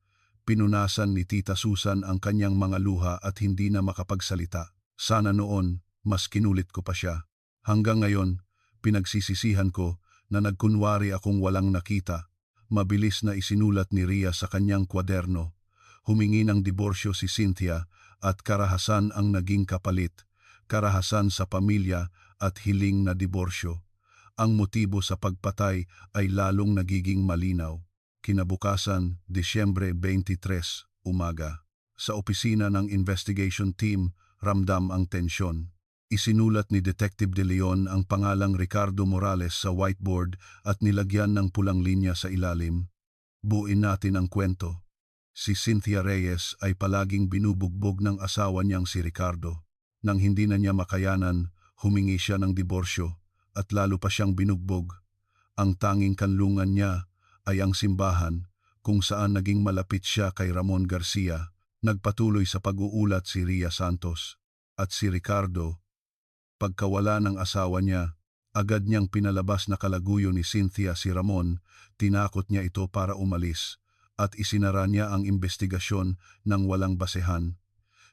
Speaker 1: Pinunasan ni Tita Susan ang kanyang mga luha at hindi na makapagsalita. Sana noon, mas kinulit ko pa siya. Hanggang ngayon, pinagsisisihan ko na nagkunwari akong walang nakita. Mabilis na isinulat ni Ria sa kanyang kwaderno. Humingi ng diborsyo si Cynthia at karahasan ang naging kapalit. Karahasan sa pamilya at hiling na diborsyo. Ang motibo sa pagpatay ay lalong nagiging malinaw. Kinabukasan, Disyembre 23, umaga. Sa opisina ng investigation team, ramdam ang tensyon. Isinulat ni Detective De Leon ang pangalang Ricardo Morales sa whiteboard at nilagyan ng pulang linya sa ilalim. Buuin natin ang kwento. Si Cynthia Reyes ay palaging binubugbog ng asawa niyang si Ricardo. Nang hindi na niya makayanan, humingi siya ng diborsyo at lalo pa siyang binugbog. Ang tanging kanlungan niya ay ang simbahan kung saan naging malapit siya kay Ramon Garcia. Nagpatuloy sa pag-uulat si Ria Santos at si Ricardo. Pagkawala ng asawa niya, agad niyang pinalabas na kalaguyo ni Cynthia si Ramon, tinakot niya ito para umalis, at isinara niya ang investigasyon ng walang basehan.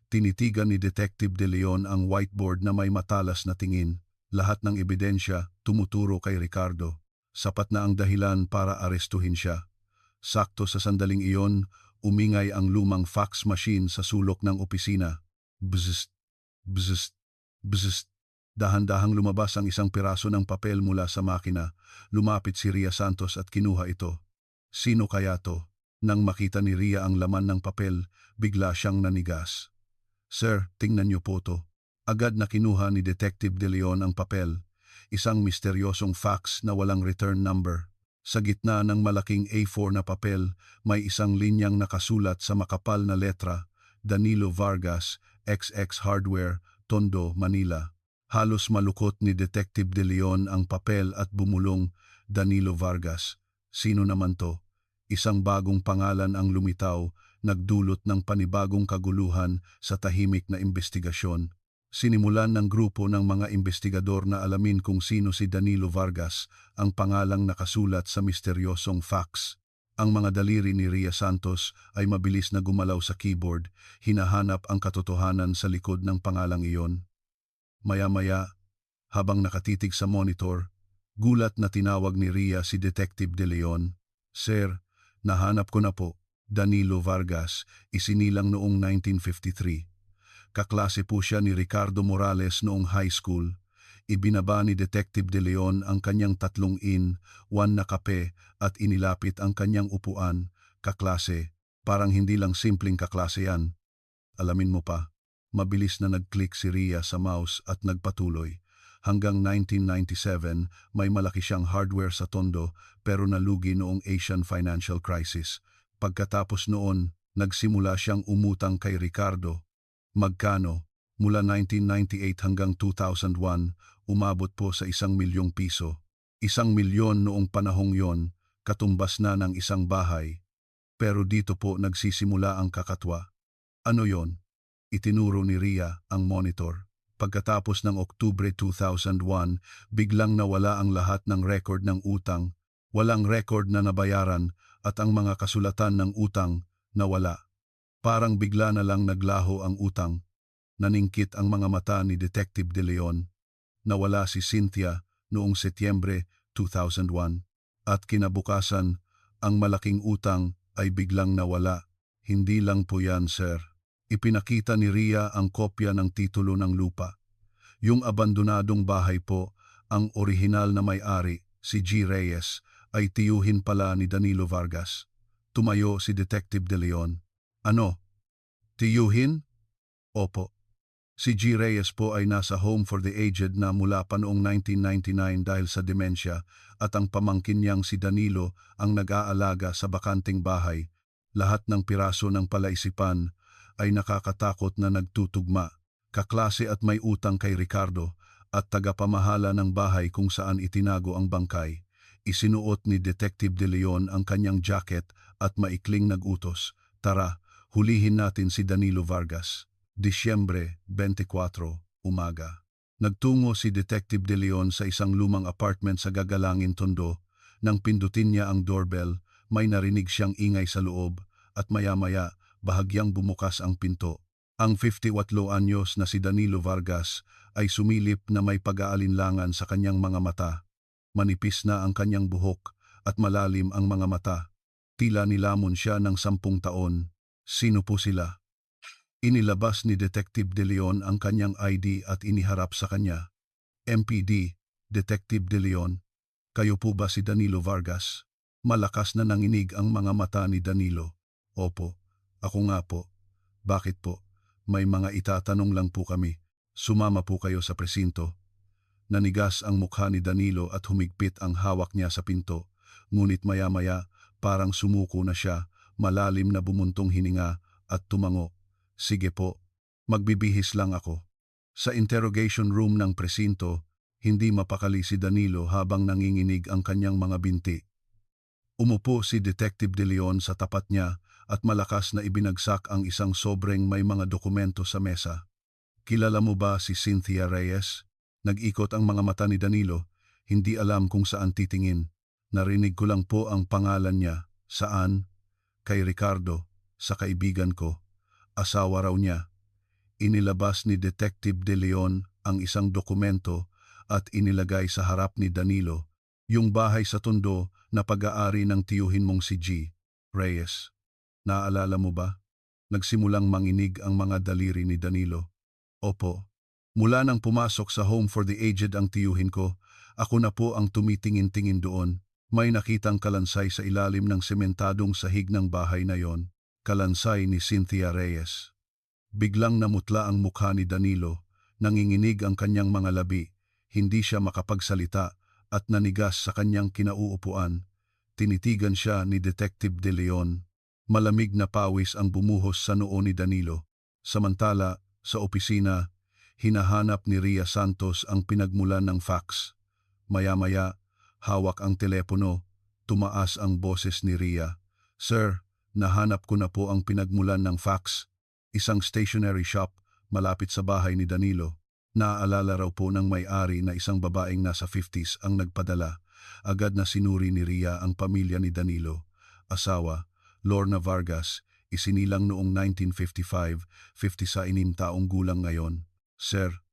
Speaker 1: Tinitigan ni Detective De Leon ang whiteboard na may matalas na tingin. Lahat ng ebidensya tumuturo kay Ricardo. Sapat na ang dahilan para arestuhin siya. Sakto sa sandaling iyon, umingay ang lumang fax machine sa sulok ng opisina. Bzzzt, bzzzt, bzzzt. Dahan-dahang lumabas ang isang piraso ng papel mula sa makina. Lumapit si Ria Santos at kinuha ito. Sino kaya to? Nang makita ni Ria ang laman ng papel, bigla siyang nanigas. "Sir, tingnan niyo po to." Agad na kinuha ni Detective De Leon ang papel. Isang misteryosong fax na walang return number. Sa gitna ng malaking A4 na papel, may isang linyang nakasulat sa makapal na letra, Danilo Vargas, XX Hardware, Tondo, Manila. Halos malukot ni Detective De Leon ang papel at bumulong, Danilo Vargas. Sino naman to? Isang bagong pangalan ang lumitaw, nagdulot ng panibagong kaguluhan sa tahimik na investigasyon. Sinimulan ng grupo ng mga investigador na alamin kung sino si Danilo Vargas, ang pangalang nakasulat sa misteryosong fax. Ang mga daliri ni Ria Santos ay mabilis na gumalaw sa keyboard, hinahanap ang katotohanan sa likod ng pangalang iyon. Maya-maya, habang nakatitig sa monitor, gulat na tinawag ni Ria si Detective De Leon. "Sir, nahanap ko na po, Danilo Vargas, isinilang noong 1953. Kaklase po siya ni Ricardo Morales noong high school. Ibinaba ni Detective De Leon ang kanyang 3-in-1 na kape at inilapit ang kanyang upuan. Kaklase, parang hindi lang simpleng kaklase yan. Alamin mo pa." Mabilis na nag-click si Ria sa mouse at nagpatuloy. Hanggang 1997, may malaki siyang hardware sa Tondo pero nalugi noong Asian financial crisis. Pagkatapos noon, nagsimula siyang umutang kay Ricardo. Magkano? Mula 1998 hanggang 2001, umabot po sa 1 milyong piso. 1 milyon noong panahong yon, katumbas na ng isang bahay. Pero dito po nagsisimula ang kakatwa. Ano yon? Itinuro ni Ria ang monitor. Pagkatapos ng Oktubre 2001, biglang nawala ang lahat ng record ng utang. Walang record na nabayaran at ang mga kasulatan ng utang nawala. Parang bigla na lang naglaho ang utang. Naningkit ang mga mata ni Detective De Leon. Nawala si Cynthia noong Setyembre 2001 at kinabukasan ang malaking utang ay biglang nawala. Hindi lang po yan, sir. Ipinakita ni Ria ang kopya ng titulo ng lupa. Yung abandonadong bahay po, ang orihinal na may-ari, si G. Reyes, ay tiyuhin pala ni Danilo Vargas. Tumayo si Detective De Leon. Ano? Tiyuhin? Opo. Si G. Reyes po ay nasa Home for the Aged na mula pa noong 1999 dahil sa demensya at ang pamangkin niyang si Danilo ang nag-aalaga sa bakanting bahay. Lahat ng piraso ng palaisipan ay nakakatakot na nagtutugma. Kaklase at may utang kay Ricardo at tagapamahala ng bahay kung saan itinago ang bangkay. Isinuot ni Detective De Leon ang kanyang jacket at maikling nag-utos. Tara, hulihin natin si Danilo Vargas. Disyembre 24, umaga. Nagtungo si Detective De Leon sa isang lumang apartment sa Gagalangin, Tondo. Nang pindutin niya ang doorbell, may narinig siyang ingay sa loob at maya-maya bahagyang bumukas ang pinto. Ang 58 anyos na si Danilo Vargas ay sumilip na may pag-aalinlangan sa kanyang mga mata. Manipis na ang kanyang buhok at malalim ang mga mata. Tila nilamon siya ng 10 taon. Sino po sila? Inilabas ni Detective De Leon ang kanyang ID at iniharap sa kanya. MPD, Detective De Leon, kayo po ba si Danilo Vargas? Malakas na nanginig ang mga mata ni Danilo. Opo, ako nga po. Bakit po? May mga itatanong lang po kami. Sumama po kayo sa presinto. Nanigas ang mukha ni Danilo at humigpit ang hawak niya sa pinto. Ngunit maya-maya parang sumuko na siya, malalim na bumuntong hininga at tumango. Sige po, magbibihis lang ako. Sa interrogation room ng presinto, hindi mapakali si Danilo habang nanginginig ang kanyang mga binti. Umupo si Detective De Leon sa tapat niya at malakas na ibinagsak ang isang sobreng may mga dokumento sa mesa. Kilala mo ba si Cynthia Reyes? Nag-ikot ang mga mata ni Danilo, hindi alam kung saan titingin. Narinig ko lang po ang pangalan niya. Saan? Kay Ricardo, sa kaibigan ko. Asawa raw niya. Inilabas ni Detective De Leon ang isang dokumento at inilagay sa harap ni Danilo, yung bahay sa Tondo na pag-aari ng tiyuhin mong si G. Reyes. Naalala mo ba? Nagsimulang manginig ang mga daliri ni Danilo. Opo. Mula nang pumasok sa Home for the Aged ang tiyuhin ko, ako na po ang tumitingin-tingin doon. May nakitang kalansay sa ilalim ng sementadong sahig ng bahay na yon. Kalansay ni Cynthia Reyes. Biglang namutla ang mukha ni Danilo, nanginginig ang kanyang mga labi, hindi siya makapagsalita at nanigas sa kanyang kinauupuan. Tinitigan siya ni Detective De Leon. Malamig na pawis ang bumuhos sa noo ni Danilo. Samantala, sa opisina, hinahanap ni Ria Santos ang pinagmulan ng fax. Maya-maya, hawak ang telepono, tumaas ang boses ni Ria. Sir, nahanap ko na po ang pinagmulan ng fax. Isang stationery shop malapit sa bahay ni Danilo. Naaalala raw po ng may-ari na isang babaeng nasa 50s ang nagpadala. Agad na sinuri ni Ria ang pamilya ni Danilo. Asawa, Lorna Vargas, isinilang noong 1955, 56 taong gulang ngayon. Sir,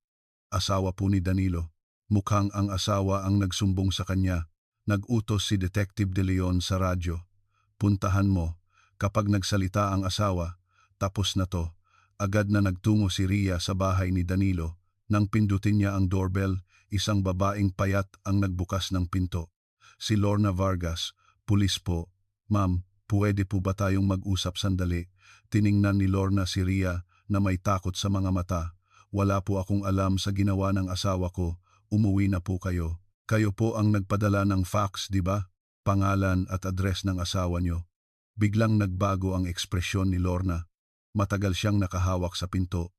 Speaker 1: asawa po ni Danilo. Mukhang ang asawa ang nagsumbong sa kanya. Nag-utos si Detective De Leon sa radyo. Puntahan mo. Kapag nagsalita ang asawa, tapos na to. Agad na nagtungo si Ria sa bahay ni Danilo. Nang pindutin niya ang doorbell, isang babaeng payat ang nagbukas ng pinto. Si Lorna Vargas, pulis po. Ma'am, pwede po ba tayong mag-usap sandali? Tiningnan ni Lorna si Ria na may takot sa mga mata. Wala po akong alam sa ginawa ng asawa ko. Umuwi na po kayo. Kayo po ang nagpadala ng fax, di ba? Pangalan at address ng asawa niyo. Biglang nagbago ang ekspresyon ni Lorna. Matagal siyang nakahawak sa pinto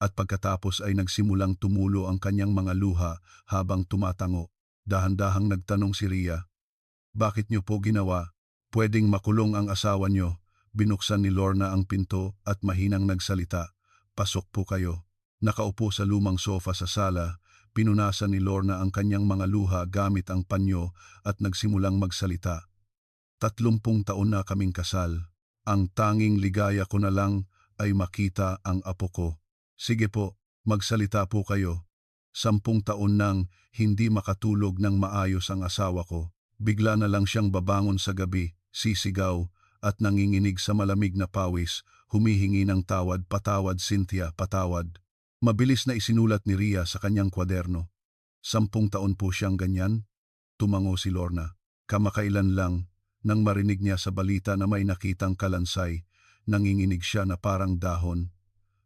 Speaker 1: at pagkatapos ay nagsimulang tumulo ang kanyang mga luha habang tumatango. Dahan-dahang nagtanong si Ria, bakit niyo po ginawa? Pwedeng makulong ang asawa niyo. Binuksan ni Lorna ang pinto at mahinang nagsalita, pasok po kayo. Nakaupo sa lumang sofa sa sala, pinunasan ni Lorna ang kanyang mga luha gamit ang panyo at nagsimulang magsalita. 30 taon na kaming kasal. Ang tanging ligaya ko na lang ay makita ang apo ko. Sige po, magsalita po kayo. 10 taon nang hindi makatulog ng maayos ang asawa ko. Bigla na lang siyang babangon sa gabi, sisigaw, at nanginginig sa malamig na pawis, humihingi ng tawad, patawad Cynthia, patawad. Mabilis na isinulat ni Ria sa kanyang kwaderno. 10 taon po siyang ganyan? Tumango si Lorna. Kamakailan lang, nang marinig niya sa balita na may nakitang kalansay, nanginginig siya na parang dahon.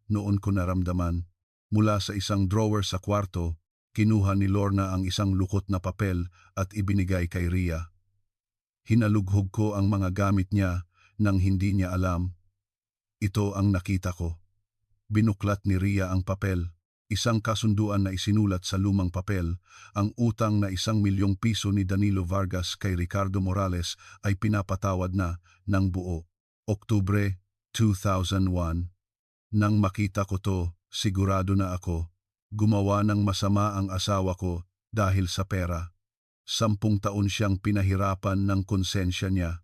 Speaker 1: Noon ko naramdaman. Mula sa isang drawer sa kwarto, kinuha ni Lorna ang isang lukot na papel at ibinigay kay Ria. Hinalughog ko ang mga gamit niya nang hindi niya alam. Ito ang nakita ko. Binuklat ni Ria ang papel. Isang kasunduan na isinulat sa lumang papel, ang utang na 1 milyong piso ni Danilo Vargas kay Ricardo Morales ay pinapatawad na ng buo. Oktubre 2001. Nang makita ko to, sigurado na ako, gumawa ng masama ang asawa ko dahil sa pera. 10 taon siyang pinahirapan ng konsensya niya.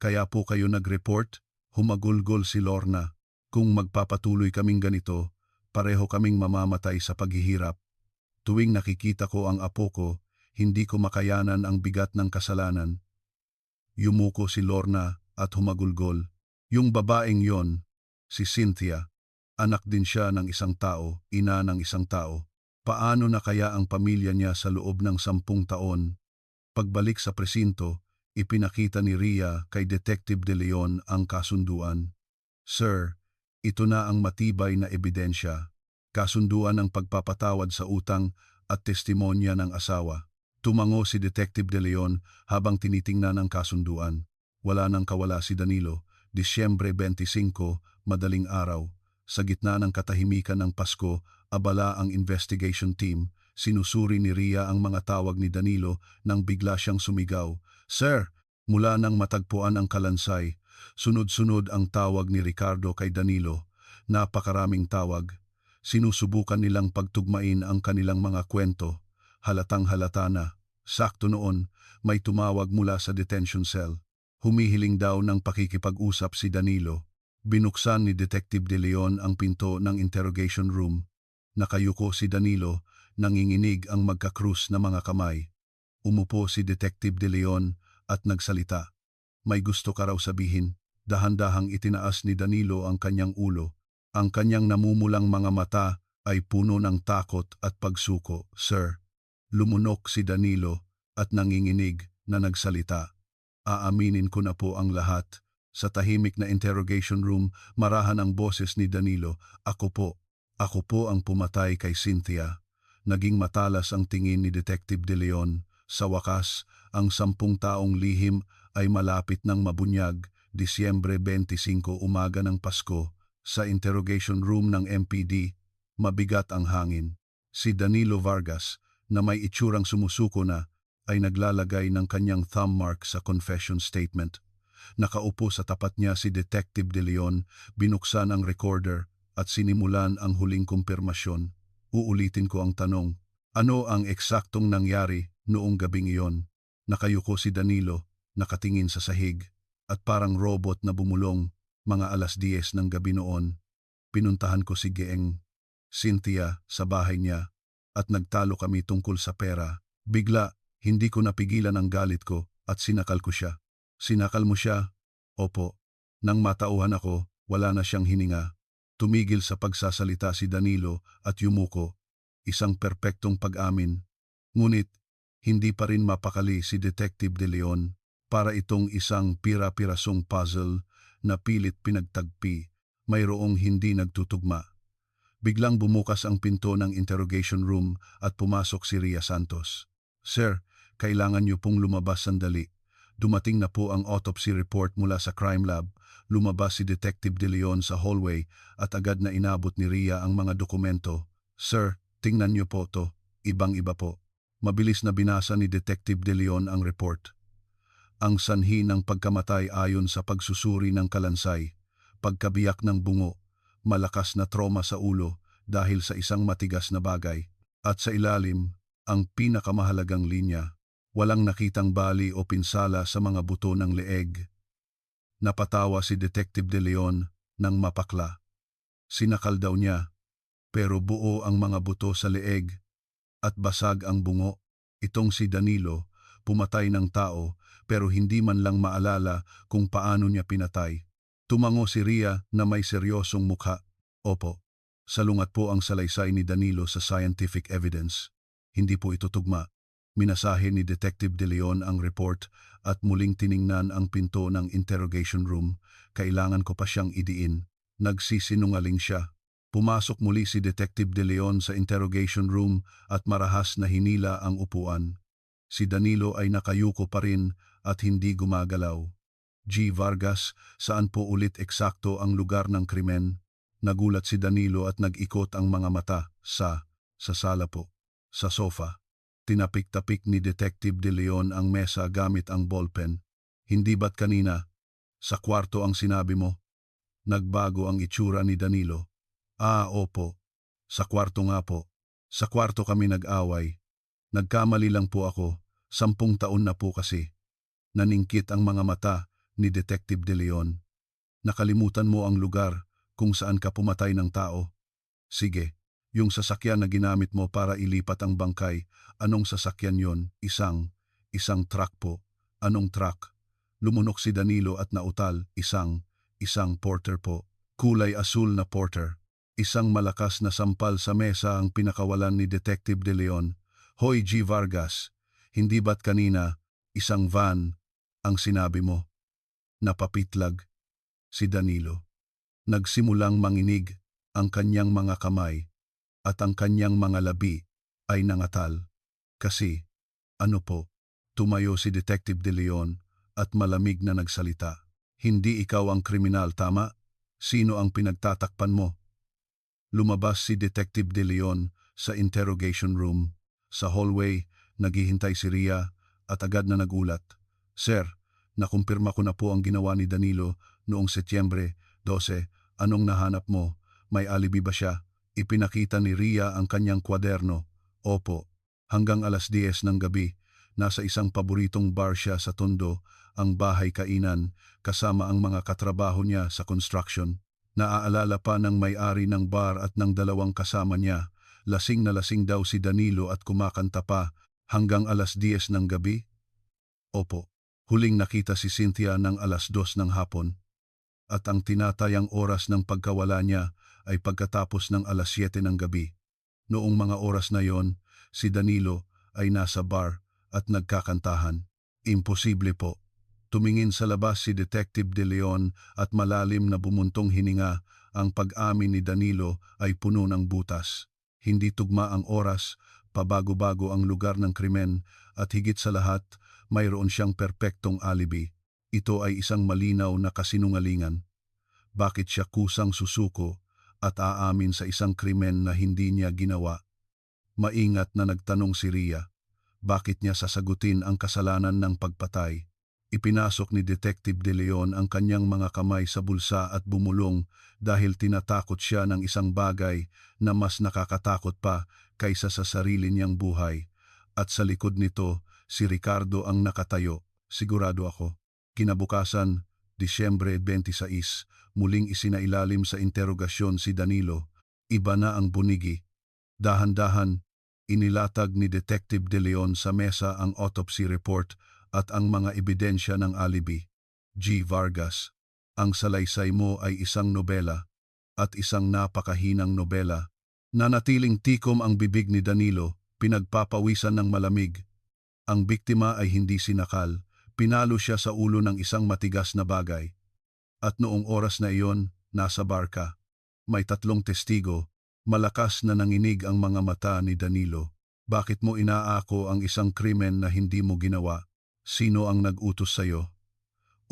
Speaker 1: Kaya po kayo nag-report? Humagulgol si Lorna. Kung magpapatuloy kaming ganito, pareho kaming mamamatay sa paghihirap. Tuwing nakikita ko ang apo ko, hindi ko makayanan ang bigat ng kasalanan. Yumuko si Lorna at humagulgol. Yung babaeng yon, si Cynthia, anak din siya ng isang tao, ina ng isang tao. Paano na kaya ang pamilya niya sa loob ng 10 taon? Pagbalik sa presinto, ipinakita ni Ria kay Detective De Leon ang kasunduan. Sir, ito na ang matibay na ebidensya. Kasunduan ng pagpapatawad sa utang at testimonya ng asawa. Tumango si Detective De Leon habang tinitingnan ang kasunduan. Wala nang kawala si Danilo. Disyembre 25, madaling araw. Sa gitna ng katahimikan ng Pasko, abala ang investigation team. Sinusuri ni Ria ang mga tawag ni Danilo nang bigla siyang sumigaw. Sir, mula nang matagpuan ang kalansay, sunod-sunod ang tawag ni Ricardo kay Danilo. Napakaraming tawag. Sinusubukan nilang pagtugmain ang kanilang mga kwento. Halatang halata na. Sakto noon, may tumawag mula sa detention cell. Humihiling daw ng pakikipag-usap si Danilo. Binuksan ni Detective De Leon ang pinto ng interrogation room. Nakayuko si Danilo, nanginginig ang magkakrus na mga kamay. Umupo si Detective De Leon at nagsalita. May gusto ka raw sabihin. Dahan-dahang itinaas ni Danilo ang kanyang ulo. Ang kanyang namumulang mga mata ay puno ng takot at pagsuko. Sir, lumunok si Danilo at nanginginig na nagsalita. Aaminin ko na po ang lahat. Sa tahimik na interrogation room, marahan ang boses ni Danilo. Ako po ang pumatay kay Cynthia. Naging matalas ang tingin ni Detective De Leon. Sa wakas, ang 10 taong lihim ay malapit ng mabunyag. Disyembre 25, umaga ng Pasko. Sa interrogation room ng MPD, mabigat ang hangin. Si Danilo Vargas, na may itsurang sumusuko na, ay naglalagay ng kanyang thumb mark sa confession statement. Nakaupo sa tapat niya si Detective De Leon, binuksan ang recorder at sinimulan ang huling kumpirmasyon. Uulitin ko ang tanong, ano ang eksaktong nangyari noong gabing iyon? Nakayuko si Danilo, nakatingin sa sahig, at parang robot na bumulong. Mga 10:10 ng gabi noon, pinuntahan ko si Geeng Cynthia sa bahay niya at nagtalo kami tungkol sa pera. Bigla, hindi ko napigilan ang galit ko at sinakal ko siya. Sinakal mo siya? Opo. Nang matauhan ako, wala na siyang hininga. Tumigil sa pagsasalita si Danilo at yumuko. Isang perpektong pag-amin. Ngunit, hindi pa rin mapakali si Detective De Leon. Para itong isang pira-pirasong puzzle na pilit pinagtagpi, mayroong hindi nagtutugma. Biglang bumukas ang pinto ng interrogation room at pumasok si Ria Santos. Sir, kailangan niyo pong lumabas sandali. Dumating na po ang autopsy report mula sa crime lab. Lumabas si Detective De Leon sa hallway at agad na inabot ni Ria ang mga dokumento. Sir, tingnan niyo po to. Ibang-iba po. Mabilis na binasa ni Detective De Leon ang report. Ang sanhi ng pagkamatay ayon sa pagsusuri ng kalansay, pagkabiyak ng bungo, malakas na trauma sa ulo dahil sa isang matigas na bagay, at sa ilalim, ang pinakamahalagang linya, walang nakitang bali o pinsala sa mga buto ng leeg. Napatawa si Detective De Leon ng mapakla. Sinakal daw niya, pero buo ang mga buto sa leeg at basag ang bungo. Itong si Danilo, pumatay ng tao pero hindi man lang maalala kung paano niya pinatay. Tumango si Ria na may seryosong mukha. Opo, salungat po ang salaysay ni Danilo sa scientific evidence. Hindi po ito tugma. Minasahe ni Detective De Leon ang report at muling tiningnan ang pinto ng interrogation room. Kailangan ko pa siyang idiin. Nagsisinungaling siya. Pumasok muli si Detective De Leon sa interrogation room at marahas na hinila ang upuan. Si Danilo ay nakayuko pa rin at hindi gumagalaw. G. Vargas, saan po ulit eksakto ang lugar ng krimen? Nagulat si Danilo at nag-ikot ang mga mata. Sa sala po. Sa sofa. Tinapik-tapik ni Detective De Leon ang mesa gamit ang ballpen. Hindi ba't kanina? Sa kwarto ang sinabi mo? Nagbago ang itsura ni Danilo. Opo. Sa kwarto nga po. Sa kwarto kami nag-away. Nagkamali lang po ako. 10 taon na po kasi. Naningkit ang mga mata ni Detective De Leon. Nakalimutan mo ang lugar kung saan ka pumatay ng tao. Sige, yung sasakyan na ginamit mo para ilipat ang bangkay, anong sasakyan yon? Isang truck po. Anong truck? Lumunok si Danilo at nautal. Isang porter po. Kulay asul na porter. Isang malakas na sampal sa mesa ang pinakawalan ni Detective De Leon. Hoy G. Vargas, hindi ba't kanina isang van ang sinabi mo? Napapitlag si Danilo. Nagsimulang manginig ang kanyang mga kamay at ang kanyang mga labi ay nangatal. Kasi, ano po, tumayo si Detective De Leon at malamig na nagsalita. Hindi ikaw ang kriminal, tama? Sino ang pinagtatakpan mo? Lumabas si Detective De Leon sa interrogation room. Sa hallway, naghihintay si Ria at agad na nagulat. Sir, nakumpirma ko na po ang ginawa ni Danilo noong Setyembre 12. Anong nahanap mo? May alibi ba siya? Ipinakita ni Ria ang kanyang kwaderno. Opo, hanggang alas 10 ng gabi, nasa isang paboritong bar siya sa Tondo, ang bahay kainan, kasama ang mga katrabaho niya sa construction. Naaalala pa ng may-ari ng bar at ng 2 kasama niya. Lasing na lasing daw si Danilo at kumakanta pa hanggang alas 10 ng gabi? Opo, huling nakita si Cynthia ng alas 2 ng hapon. At ang tinatayang oras ng pagkawala niya ay pagkatapos ng alas 7 ng gabi. Noong mga oras na yon, si Danilo ay nasa bar at nagkakantahan. Imposible po. Tumingin sa labas si Detective De Leon at malalim na bumuntong hininga. Ang pag-amin ni Danilo ay puno ng butas. Hindi tugma ang oras, pabago-bago ang lugar ng krimen at higit sa lahat, mayroon siyang perpektong alibi. Ito ay isang malinaw na kasinungalingan. Bakit siya kusang susuko at aamin sa isang krimen na hindi niya ginawa? Maingat na nagtanong si Ria. Bakit niya sasagutin ang kasalanan ng pagpatay? Ipinasok ni Detective De Leon ang kanyang mga kamay sa bulsa at bumulong dahil tinatakot siya ng isang bagay na mas nakakatakot pa kaysa sa sarili niyang buhay. At sa likod nito, si Ricardo ang nakatayo, sigurado ako. Kinabukasan, Disyembre 26, muling isinailalim sa interogasyon si Danilo. Iba na ang bunigi. Dahan-dahan, inilatag ni Detective De Leon sa mesa ang autopsy report at ang mga ebidensya ng alibi. G. Vargas, ang salaysay mo ay isang nobela at isang napakahinang nobela. Nanatiling tikom ang bibig ni Danilo, pinagpapawisan ng malamig. Ang biktima ay hindi sinakal, pinalo siya sa ulo ng isang matigas na bagay. At noong oras na iyon, nasa bar ka. May 3 testigo, malakas na nanginig ang mga mata ni Danilo. Bakit mo inaako ang isang krimen na hindi mo ginawa? Sino ang nag-utos sa'yo?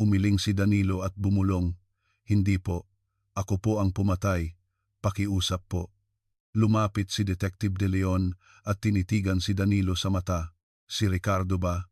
Speaker 1: Umiling si Danilo at bumulong. Hindi po. Ako po ang pumatay. Pakiusap po. Lumapit si Detective De Leon at tinitigan si Danilo sa mata. Si Ricardo ba?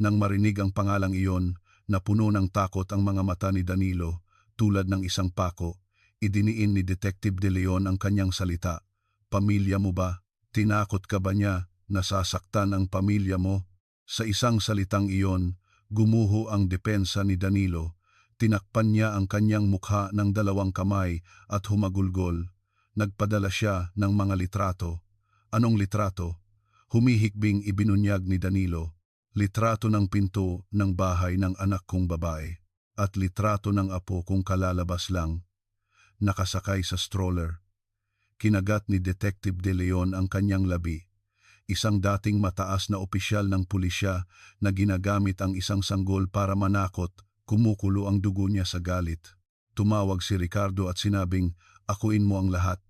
Speaker 1: Nang marinig ang pangalang iyon, napuno ng takot ang mga mata ni Danilo, tulad ng isang pako. Idiniin ni Detective De Leon ang kanyang salita. Pamilya mo ba? Tinakot ka ba niya? Nasasaktan ang pamilya mo? Sa isang salitang iyon, gumuho ang depensa ni Danilo. Tinakpan niya ang kanyang mukha ng dalawang kamay at humagulgol. Nagpadala siya ng mga litrato. Anong litrato? Humihikbing ibinunyag ni Danilo. Litrato ng pinto ng bahay ng anak kong babae at litrato ng apo kong kalalabas lang, nakasakay sa stroller. Kinagat ni Detective De Leon ang kanyang labi. Isang dating mataas na opisyal ng pulisya na ginagamit ang isang sanggol para manakot, kumukulo ang dugo niya sa galit. Tumawag si Ricardo at sinabing, "Akuin mo ang lahat.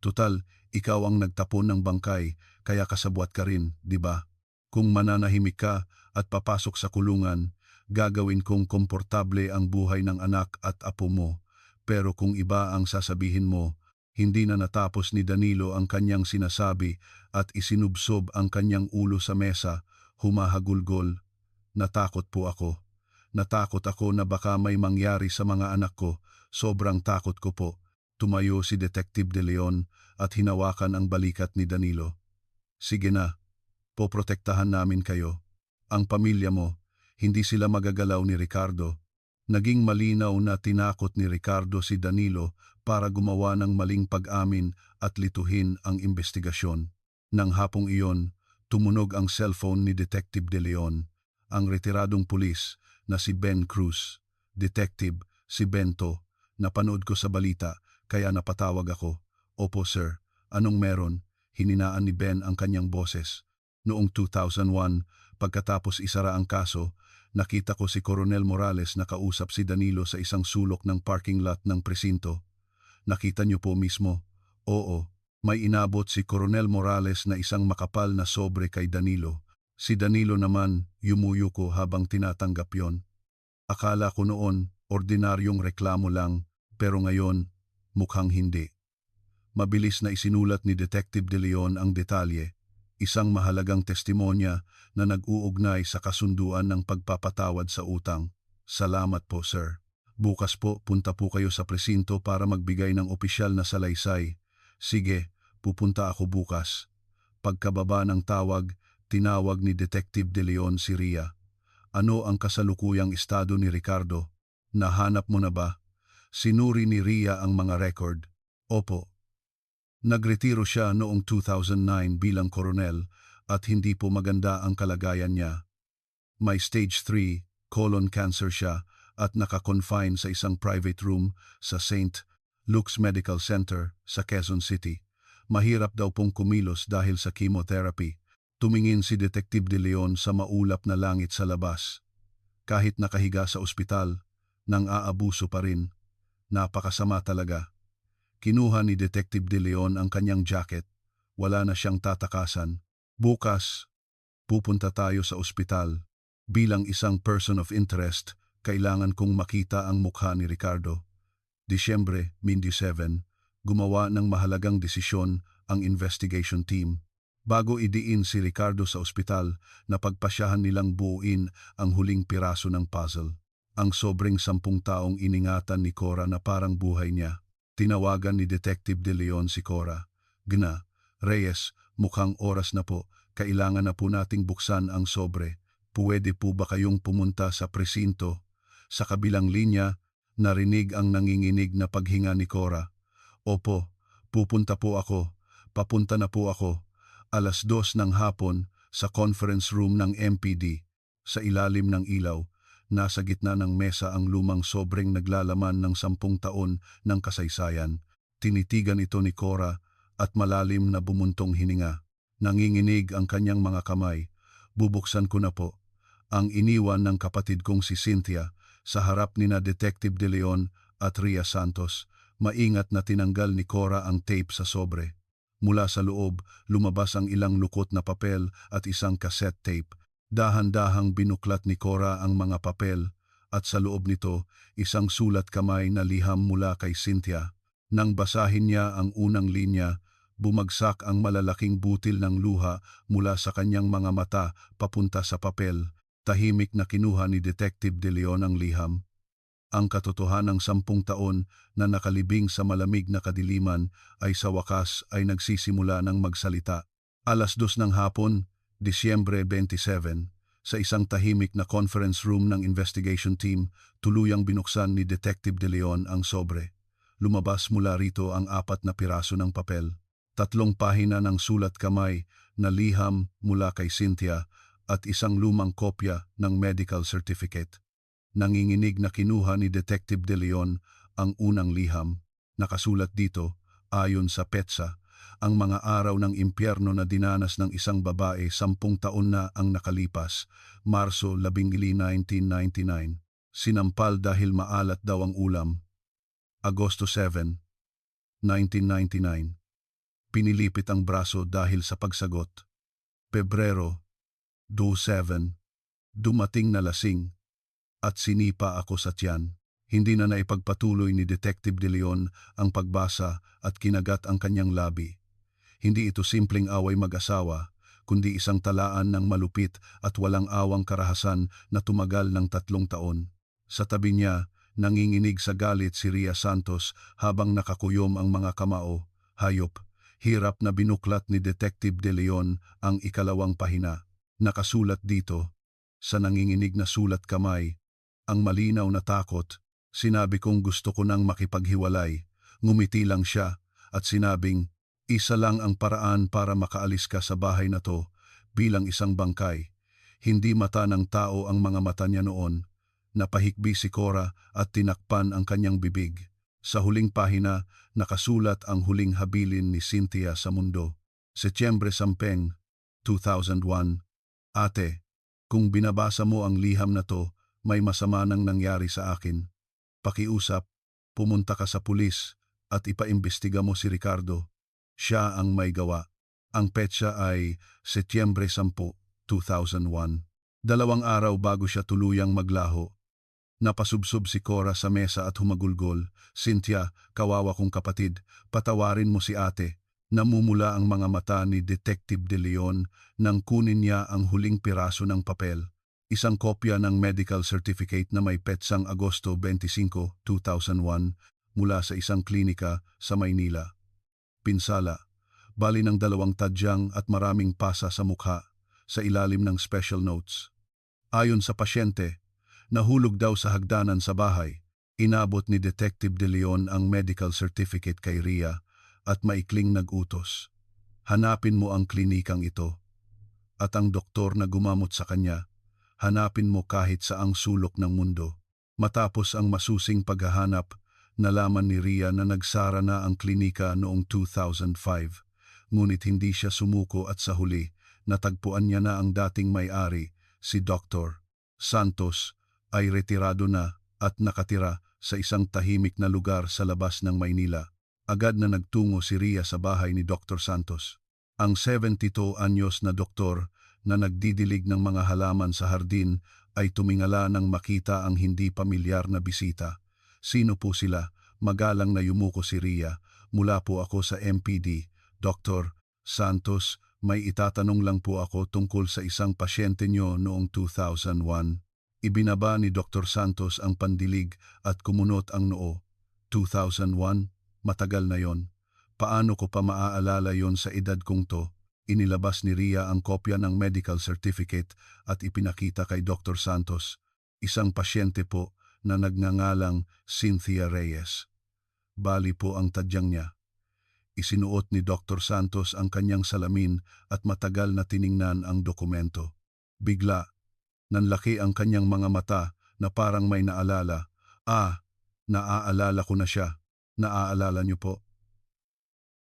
Speaker 1: Tutal, ikaw ang nagtapon ng bangkay, kaya kasabwat ka rin, di ba? Kung mananahimik ka at papasok sa kulungan, gagawin kong komportable ang buhay ng anak at apo mo. Pero kung iba ang sasabihin mo," hindi na natapos ni Danilo ang kanyang sinasabi at isinubsob ang kanyang ulo sa mesa, humahagulgol. "Natakot po ako. Natakot ako na baka may mangyari sa mga anak ko. Sobrang takot ko po." Tumayo si Detective De Leon at hinawakan ang balikat ni Danilo. "Sige na, poprotektahan namin kayo. Ang pamilya mo, hindi sila magagalaw ni Ricardo." Naging malinaw na tinakot ni Ricardo si Danilo para gumawa ng maling pag-amin at lituhin ang investigasyon. Nang hapong iyon, tumunog ang cellphone ni Detective De Leon. Ang retiradong pulis na si Ben Cruz. "Detective, si Bento. Napanood ko sa balita, kaya napatawag ako." "Opo sir, anong meron?" Hininaan ni Ben ang kanyang boses. "Noong 2001, pagkatapos isara ang kaso, nakita ko si Coronel Morales na kausap si Danilo sa isang sulok ng parking lot ng presinto." "Nakita niyo po mismo?" "Oo, may inabot si Coronel Morales na isang makapal na sobre kay Danilo. Si Danilo naman, yumuyuko habang tinatanggap yon. Akala ko noon, ordinaryong reklamo lang, pero ngayon, mukhang hindi." Mabilis na isinulat ni Detective De Leon ang detalye, isang mahalagang testimonya na nag-uugnay sa kasunduan ng pagpapatawad sa utang. "Salamat po sir. Bukas po punta po kayo sa presinto para magbigay ng opisyal na salaysay." "Sige, pupunta ako bukas." Pagkababa ng tawag, tinawag ni Detective De Leon si Ria. "Ano ang kasalukuyang estado ni Ricardo? Nahanap mo na ba?" Sinuri ni Ria ang mga record. "Opo. Nagretiro siya noong 2009 bilang koronel at hindi po maganda ang kalagayan niya. May stage 3 colon cancer siya at naka-confine sa isang private room sa St. Luke's Medical Center sa Quezon City. Mahirap daw pong kumilos dahil sa chemotherapy." Tumingin si Detective De Leon sa maulap na langit sa labas. Kahit nakahiga sa ospital, nang aabuso pa rin. Napakasama talaga. Kinuha ni Detective De Leon ang kanyang jacket. Wala na siyang tatakasan. "Bukas, pupunta tayo sa ospital. Bilang isang person of interest, kailangan kong makita ang mukha ni Ricardo." Disyembre 27, gumawa ng mahalagang desisyon ang investigation team. Bago idiin si Ricardo sa ospital, napagpasyahan nilang buuin ang huling piraso ng puzzle. Ang sobrang 10 taong iningatan ni Cora na parang buhay niya. Tinawagan ni Detective De Leon si Cora. "Gna, Reyes, mukhang oras na po. Kailangan na po nating buksan ang sobre. Puwede po ba kayong pumunta sa presinto?" Sa kabilang linya, narinig ang nanginginig na paghinga ni Cora. "Opo, pupunta po ako. Papunta na po ako." 2:00 ng hapon sa conference room ng MPD. Sa ilalim ng ilaw, nasa gitna ng mesa ang lumang sobreng naglalaman ng 10 taon ng kasaysayan. Tinitigan ito ni Cora at malalim na bumuntong hininga. Nanginginig ang kanyang mga kamay. "Bubuksan ko na po." Ang iniwan ng kapatid kong si Cynthia sa harap ni na Detective De Leon at Ria Santos. Maingat na tinanggal ni Cora ang tape sa sobre. Mula sa loob, lumabas ang ilang lukot na papel at isang cassette tape. Dahan-dahang binuklat ni Cora ang mga papel at sa loob nito, isang sulat kamay na liham mula kay Cynthia. Nang basahin niya ang unang linya, bumagsak ang malalaking butil ng luha mula sa kanyang mga mata papunta sa papel. Tahimik na kinuha ni Detective De Leon ang liham. Ang katotohanang 10 taon na nakalibing sa malamig na kadiliman ay sa wakas ay nagsisimula ng magsalita. 2:00 ng hapon, Disyembre 27, Sa isang tahimik na conference room ng investigation team, tuluyang binuksan ni Detective De Leon ang sobre. Lumabas mula rito ang 4 na piraso ng papel. 3 pahina ng sulat kamay na liham mula kay Cynthia at isang lumang kopya ng medical certificate. Nanginginig na kinuha ni Detective De Leon ang unang liham. Nakasulat dito, ayon sa PETSA, ang mga araw ng impyerno na dinanas ng isang babae 10 taon na ang nakalipas, Marso 11, 1999. Sinampal dahil maalat daw ang ulam. Agosto 7, 1999. Pinilipit ang braso dahil sa pagsagot. Pebrero 27, dumating na lasing at sinipa ako sa tiyan. Hindi na naipagpatuloy ni Detective De Leon ang pagbasa at kinagat ang kanyang labi. Hindi ito simpleng away mag-asawa, kundi isang talaan ng malupit at walang awang karahasan na tumagal ng 3 taon. Sa tabi niya, nanginginig sa galit si Rhea Santos habang nakakuyom ang mga kamao, hayop. Hirap na binuklat ni Detective De Leon ang ikalawang pahina. Nakasulat dito, sa nanginginig na sulat kamay, ang malinaw na takot. Sinabi kong gusto ko nang makipaghiwalay. Ngumiti lang siya at sinabing, isa lang ang paraan para makaalis ka sa bahay na to bilang isang bangkay. Hindi mata ng tao ang mga mata niya noon. Napahikbi si Cora at tinakpan ang kanyang bibig. Sa huling pahina, nakasulat ang huling habilin ni Cynthia sa mundo. Setyembre 10, 2001. Ate, kung binabasa mo ang liham na to, may masama nang nangyari sa akin. Pakiusap, pumunta ka sa pulis at ipaimbestiga mo si Ricardo. Siya ang may gawa. Ang petsa ay Setyembre 10, 2001. 2 araw bago siya tuluyang maglaho. Napasubsob si Cora sa mesa at humagulgol. Cynthia, kawawa kong kapatid, patawarin mo si ate. Namumula ang mga mata ni Detective De Leon nang kunin niya ang huling piraso ng papel. Isang kopya ng medical certificate na may petsang Agosto 25, 2001 mula sa isang klinika sa Maynila. Pinsala, bali ng 2 tadyang at maraming pasa sa mukha sa ilalim ng special notes. Ayon sa pasyente, nahulog daw sa hagdanan sa bahay. Inabot ni Detective De Leon ang medical certificate kay Rhea at maikling nag-utos. Hanapin mo ang klinikang ito. At ang doktor na gumamot sa kanya, hanapin mo kahit saang sulok ng mundo. Matapos ang masusing paghahanap, nalaman ni Rhea na nagsara na ang klinika noong 2005. Ngunit hindi siya sumuko at sa huli, natagpuan niya na ang dating may-ari, si Dr. Santos, ay retirado na at nakatira sa isang tahimik na lugar sa labas ng Maynila. Agad na nagtungo si Rhea sa bahay ni Dr. Santos. Ang 72 anyos na doktor na nagdidilig ng mga halaman sa hardin ay tumingala nang makita ang hindi pamilyar na bisita. Sino po sila? Magalang na yumuko si Rhea. Mula po ako sa MPD. Dr. Santos, may itatanong lang po ako tungkol sa isang pasyente nyo noong 2001. Ibinaba ni Dr. Santos ang pandilig at kumunot ang noo. 2001? Matagal na yon. Paano ko pa maaalala yon sa edad kong to? Inilabas ni Rhea ang kopya ng medical certificate at ipinakita kay Dr. Santos. Isang pasyente po na nagngangalang Cynthia Reyes. Bali po ang tadyang niya. Isinuot ni Dr. Santos ang kanyang salamin at matagal na tiningnan ang dokumento. Bigla, nanlaki ang kanyang mga mata na parang may naalala. Naaalala ko na siya. Naaalala niyo po?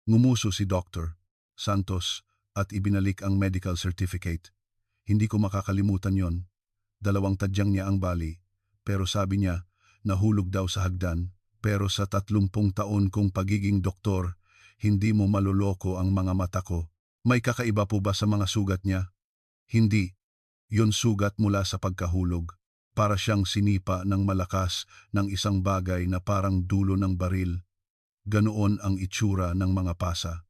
Speaker 1: Ngumuso si Dr. Santos at ibinalik ang medical certificate. Hindi ko makakalimutan yon. 2 tadyang niya ang bali. Pero sabi niya, nahulog daw sa hagdan. Pero sa 30 taon kong pagiging doktor, hindi mo maluloko ang mga mata ko. May kakaiba po ba sa mga sugat niya? Hindi. Yon sugat mula sa pagkahulog. Para siyang sinipa ng malakas ng isang bagay na parang dulo ng baril. Ganoon ang itsura ng mga pasa.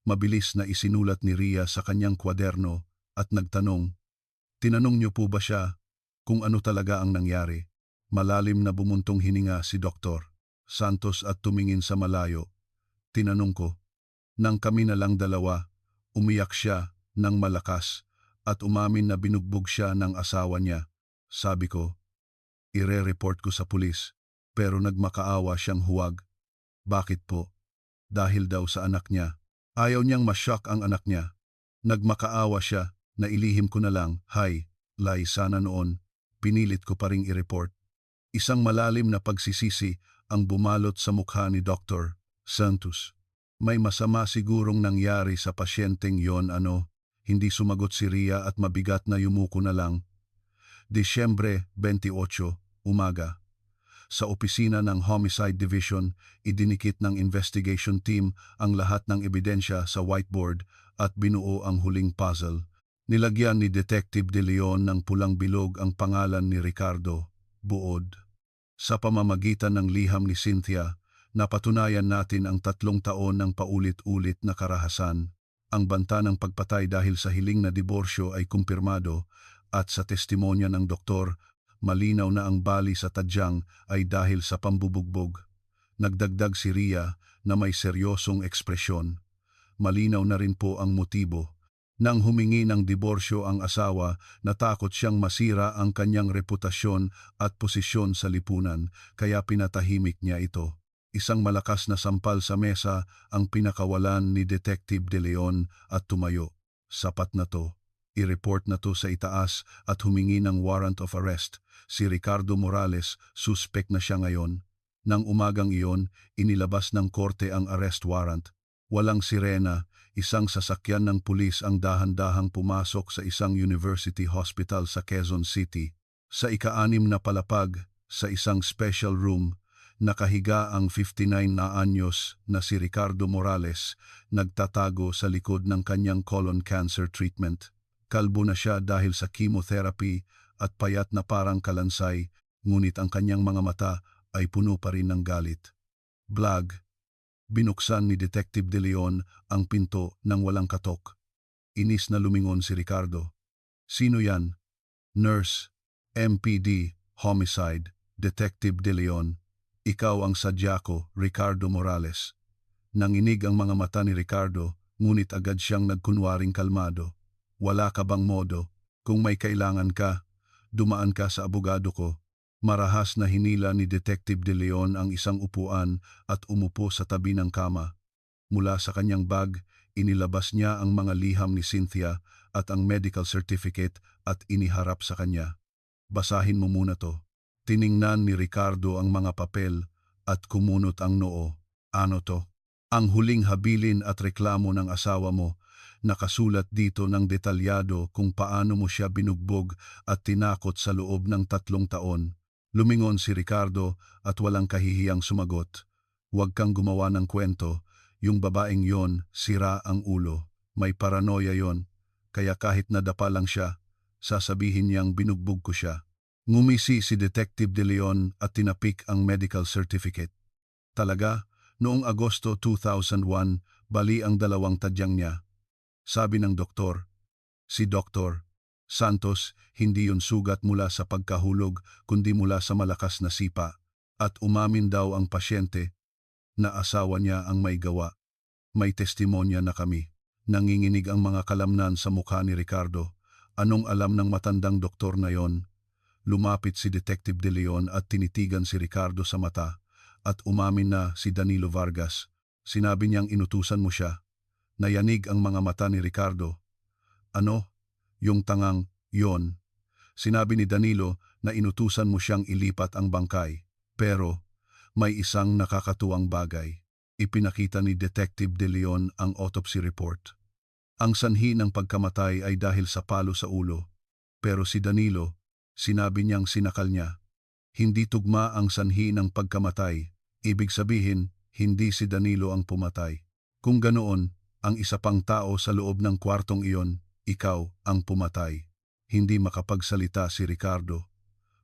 Speaker 1: Mabilis na isinulat ni Rhea sa kanyang kwaderno at nagtanong, tinanong niyo po ba siya kung ano talaga ang nangyari? Malalim na bumuntong hininga si Dr. Santos at tumingin sa malayo. Tinanong ko, nang kami na lang dalawa, umiyak siya ng malakas at umamin na binugbog siya ng asawa niya. Sabi ko, ire-report ko sa pulis, pero nagmakaawa siyang huwag. Bakit po? Dahil daw sa anak niya. Ayaw niyang ma-shock ang anak niya. Nagmakaawa siya, nailihim ko na lang, hay, lay sana noon, pinilit ko pa ring i-report. Isang malalim na pagsisisi ang bumalot sa mukha ni Dr. Santos. May masama sigurong nangyari sa pasyenteng yon hindi sumagot si Ria at mabigat na yumuko na lang. Disyembre 28, umaga. Sa opisina ng Homicide Division, idinikit ng investigation team ang lahat ng ebidensya sa whiteboard at binuo ang huling puzzle. Nilagyan ni Detective De Leon ng pulang bilog ang pangalan ni Ricardo, Buod. Sa pamamagitan ng liham ni Cynthia, napatunayan natin ang 3 taon ng paulit-ulit na karahasan. Ang banta ng pagpatay dahil sa hiling na diborsyo ay kumpirmado at sa testimonya ng doktor, malinaw na ang bali sa tadyang ay dahil sa pambubugbog. Nagdagdag si Ria na may seryosong ekspresyon. Malinaw na rin po ang motibo. Nang humingi ng diborsyo ang asawa, natakot siyang masira ang kanyang reputasyon at posisyon sa lipunan, kaya pinatahimik niya ito. Isang malakas na sampal sa mesa ang pinakawalan ni Detective De Leon at tumayo. Sapat na to. I-report na to sa itaas at humingi ng warrant of arrest. Si Ricardo Morales, suspect na siya ngayon. Nang umagang iyon, inilabas ng korte ang arrest warrant. Walang sirena, isang sasakyan ng pulis ang dahan-dahang pumasok sa isang university hospital sa Quezon City. Sa ika-6 na palapag, sa isang special room, nakahiga ang 59 na anyos na si Ricardo Morales, nagtatago sa likod ng kanyang colon cancer treatment. Kalbo na siya dahil sa chemotherapy at payat na parang kalansay, ngunit ang kanyang mga mata ay puno pa rin ng galit. Blag. Binuksan ni Detective De Leon ang pinto ng walang katok. Inis na lumingon si Ricardo. Sino yan? Nurse, MPD, Homicide, Detective De Leon. Ikaw ang sadya ko, Ricardo Morales. Nanginig ang mga mata ni Ricardo, ngunit agad siyang nagkunwaring kalmado. Wala ka bang modo? Kung may kailangan ka, dumaan ka sa abogado ko. Marahas na hinila ni Detective De Leon ang isang upuan at umupo sa tabi ng kama. Mula sa kanyang bag, inilabas niya ang mga liham ni Cynthia at ang medical certificate at iniharap sa kanya. Basahin mo muna to. Tiningnan ni Ricardo ang mga papel at kumunot ang noo. Ano to? Ang huling habilin at reklamo ng asawa mo. Nakasulat dito ng detalyado kung paano mo siya binugbog at tinakot sa loob ng 3 taon. Lumingon si Ricardo at walang kahihiyang sumagot. Huwag kang gumawa ng kwento. Yung babaeng yon, sira ang ulo. May paranoia yon. Kaya kahit nadapa lang siya, sasabihin niyang binugbog ko siya. Ngumisi si Detective De Leon at tinapik ang medical certificate. Talaga, noong Agosto 2001, bali ang 2 tadyang niya. Sabi ng doktor, si Dr. Santos, hindi yun sugat mula sa pagkahulog kundi mula sa malakas na sipa. At umamin daw ang pasyente na asawa niya ang may gawa. May testimonya na kami. Nanginginig ang mga kalamnan sa mukha ni Ricardo. Anong alam ng matandang doktor na yon? Lumapit si Detective De Leon at tinitigan si Ricardo sa mata at umamin na si Danilo Vargas. Sinabi niyang inutusan mo siya. Nayanig ang mga mata ni Ricardo. Ano? Yung tangang yon. Sinabi ni Danilo na inutusan mo siyang ilipat ang bangkay. Pero may isang nakakatuwang bagay. Ipinakita ni Detective De Leon ang autopsy report. Ang sanhi ng pagkamatay ay dahil sa palo sa ulo. Pero si Danilo, sinabi niyang sinakal niya. Hindi tugma ang sanhi ng pagkamatay. Ibig sabihin, hindi si Danilo ang pumatay. Kung ganoon, ang isa pang tao sa loob ng kwartong iyon, ikaw ang pumatay. Hindi makapagsalita si Ricardo.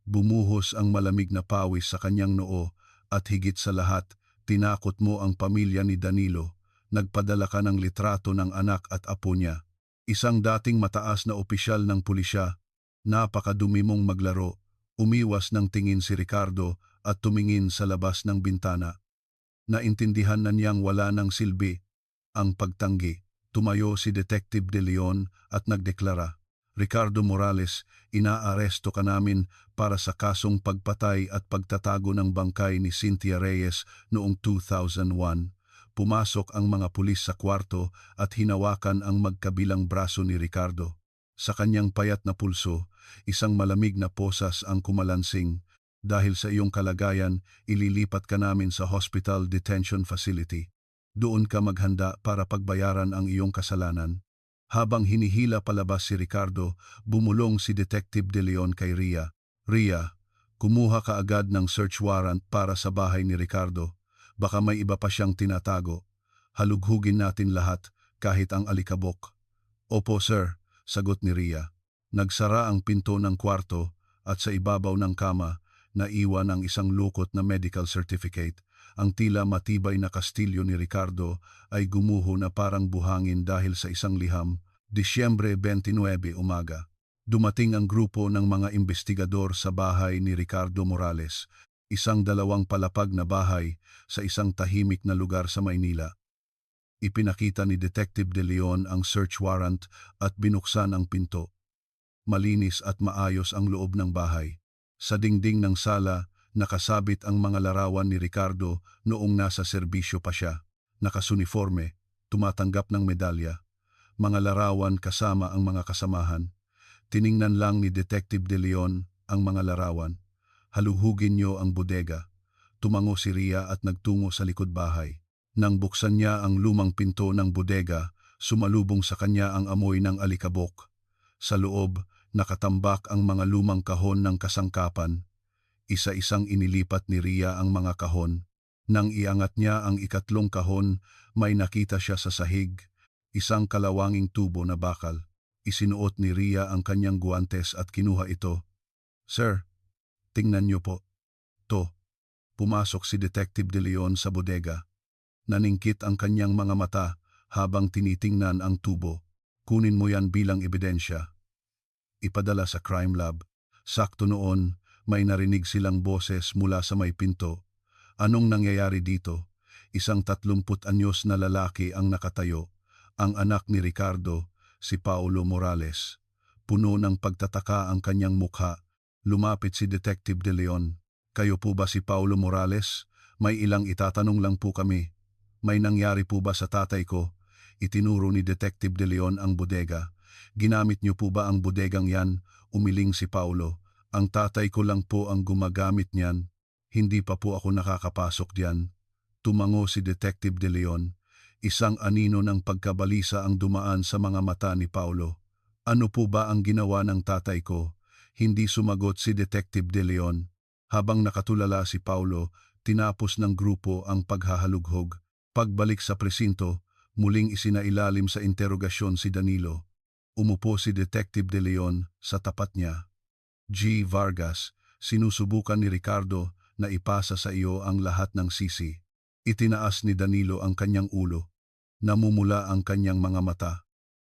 Speaker 1: Bumuhos ang malamig na pawis sa kanyang noo at higit sa lahat, tinakot mo ang pamilya ni Danilo. Nagpadala ka ng litrato ng anak at apo niya. Isang dating mataas na opisyal ng pulisya. Napakadumi mong maglaro. Umiwas ng tingin si Ricardo at tumingin sa labas ng bintana. Naintindihan na niyang wala ng silbi ang pagtanggi. Tumayo si Detective De Leon at nagdeklara, Ricardo Morales, inaaresto ka namin para sa kasong pagpatay at pagtatago ng bangkay ni Cynthia Reyes noong 2001. Pumasok ang mga pulis sa kwarto at hinawakan ang magkabilang braso ni Ricardo. Sa kanyang payat na pulso, isang malamig na posas ang kumalansing. Dahil sa iyong kalagayan, ililipat ka namin sa Hospital Detention Facility. Doon ka maghanda para pagbayaran ang iyong kasalanan. Habang hinihila palabas si Ricardo, bumulong si Detective De Leon kay Ria. Ria, kumuha ka agad ng search warrant para sa bahay ni Ricardo. Baka may iba pa siyang tinatago. Halughugin natin lahat, kahit ang alikabok. Opo sir, sagot ni Ria. Nagsara ang pinto ng kwarto at sa ibabaw ng kama, naiwan ang isang lukot na medical certificate. Ang tila matibay na kastilyo ni Ricardo ay gumuho na parang buhangin dahil sa isang liham. Disyembre 29 umaga. Dumating ang grupo ng mga investigador sa bahay ni Ricardo Morales, isang 2 palapag na bahay sa isang tahimik na lugar sa Maynila. Ipinakita ni Detective De Leon ang search warrant at binuksan ang pinto. Malinis at maayos ang loob ng bahay. Sa dingding ng sala, nakasabit ang mga larawan ni Ricardo noong nasa serbisyo pa siya. Nakasuniforme, tumatanggap ng medalya. Mga larawan kasama ang mga kasamahan. Tiningnan lang ni Detective De Leon ang mga larawan. Haluhugin niyo ang bodega. Tumango si Ria at nagtungo sa likod bahay. Nang buksan niya ang lumang pinto ng bodega, sumalubong sa kanya ang amoy ng alikabok. Sa loob, nakatambak ang mga lumang kahon ng kasangkapan. Isa-isang inilipat ni Ria ang mga kahon. Nang iangat niya ang ikatlong kahon, may nakita siya sa sahig, isang kalawanging tubo na bakal. Isinuot ni Ria ang kanyang guwantes at kinuha ito. Sir, tingnan niyo po. To. Pumasok si Detective De Leon sa bodega. Naningkit ang kanyang mga mata habang tinitingnan ang tubo. Kunin mo yan bilang ebidensya. Ipadala sa crime lab. Sakto noon, may narinig silang boses mula sa may pinto. Anong nangyayari dito? Isang 30 anyos na lalaki ang nakatayo. Ang anak ni Ricardo, si Paulo Morales. Puno ng pagtataka ang kanyang mukha. Lumapit si Detective De Leon. Kayo po ba si Paulo Morales? May ilang itatanong lang po kami. May nangyari po ba sa tatay ko? Itinuro ni Detective De Leon ang bodega. Ginamit niyo po ba ang bodegang yan? Umiling si Paulo. Ang tatay ko lang po ang gumagamit niyan. Hindi pa po ako nakakapasok diyan. Tumango si Detective De Leon. Isang anino ng pagkabalisa ang dumaan sa mga mata ni Paulo. Ano po ba ang ginawa ng tatay ko? Hindi sumagot si Detective De Leon. Habang nakatulala si Paulo, tinapos ng grupo ang paghahalughog. Pagbalik sa presinto, muling isinailalim sa interogasyon si Danilo. Umupo si Detective De Leon sa tapat niya. G. Vargas, sinusubukan ni Ricardo na ipasa sa iyo ang lahat ng sisi. Itinaas ni Danilo ang kanyang ulo. Namumula ang kanyang mga mata.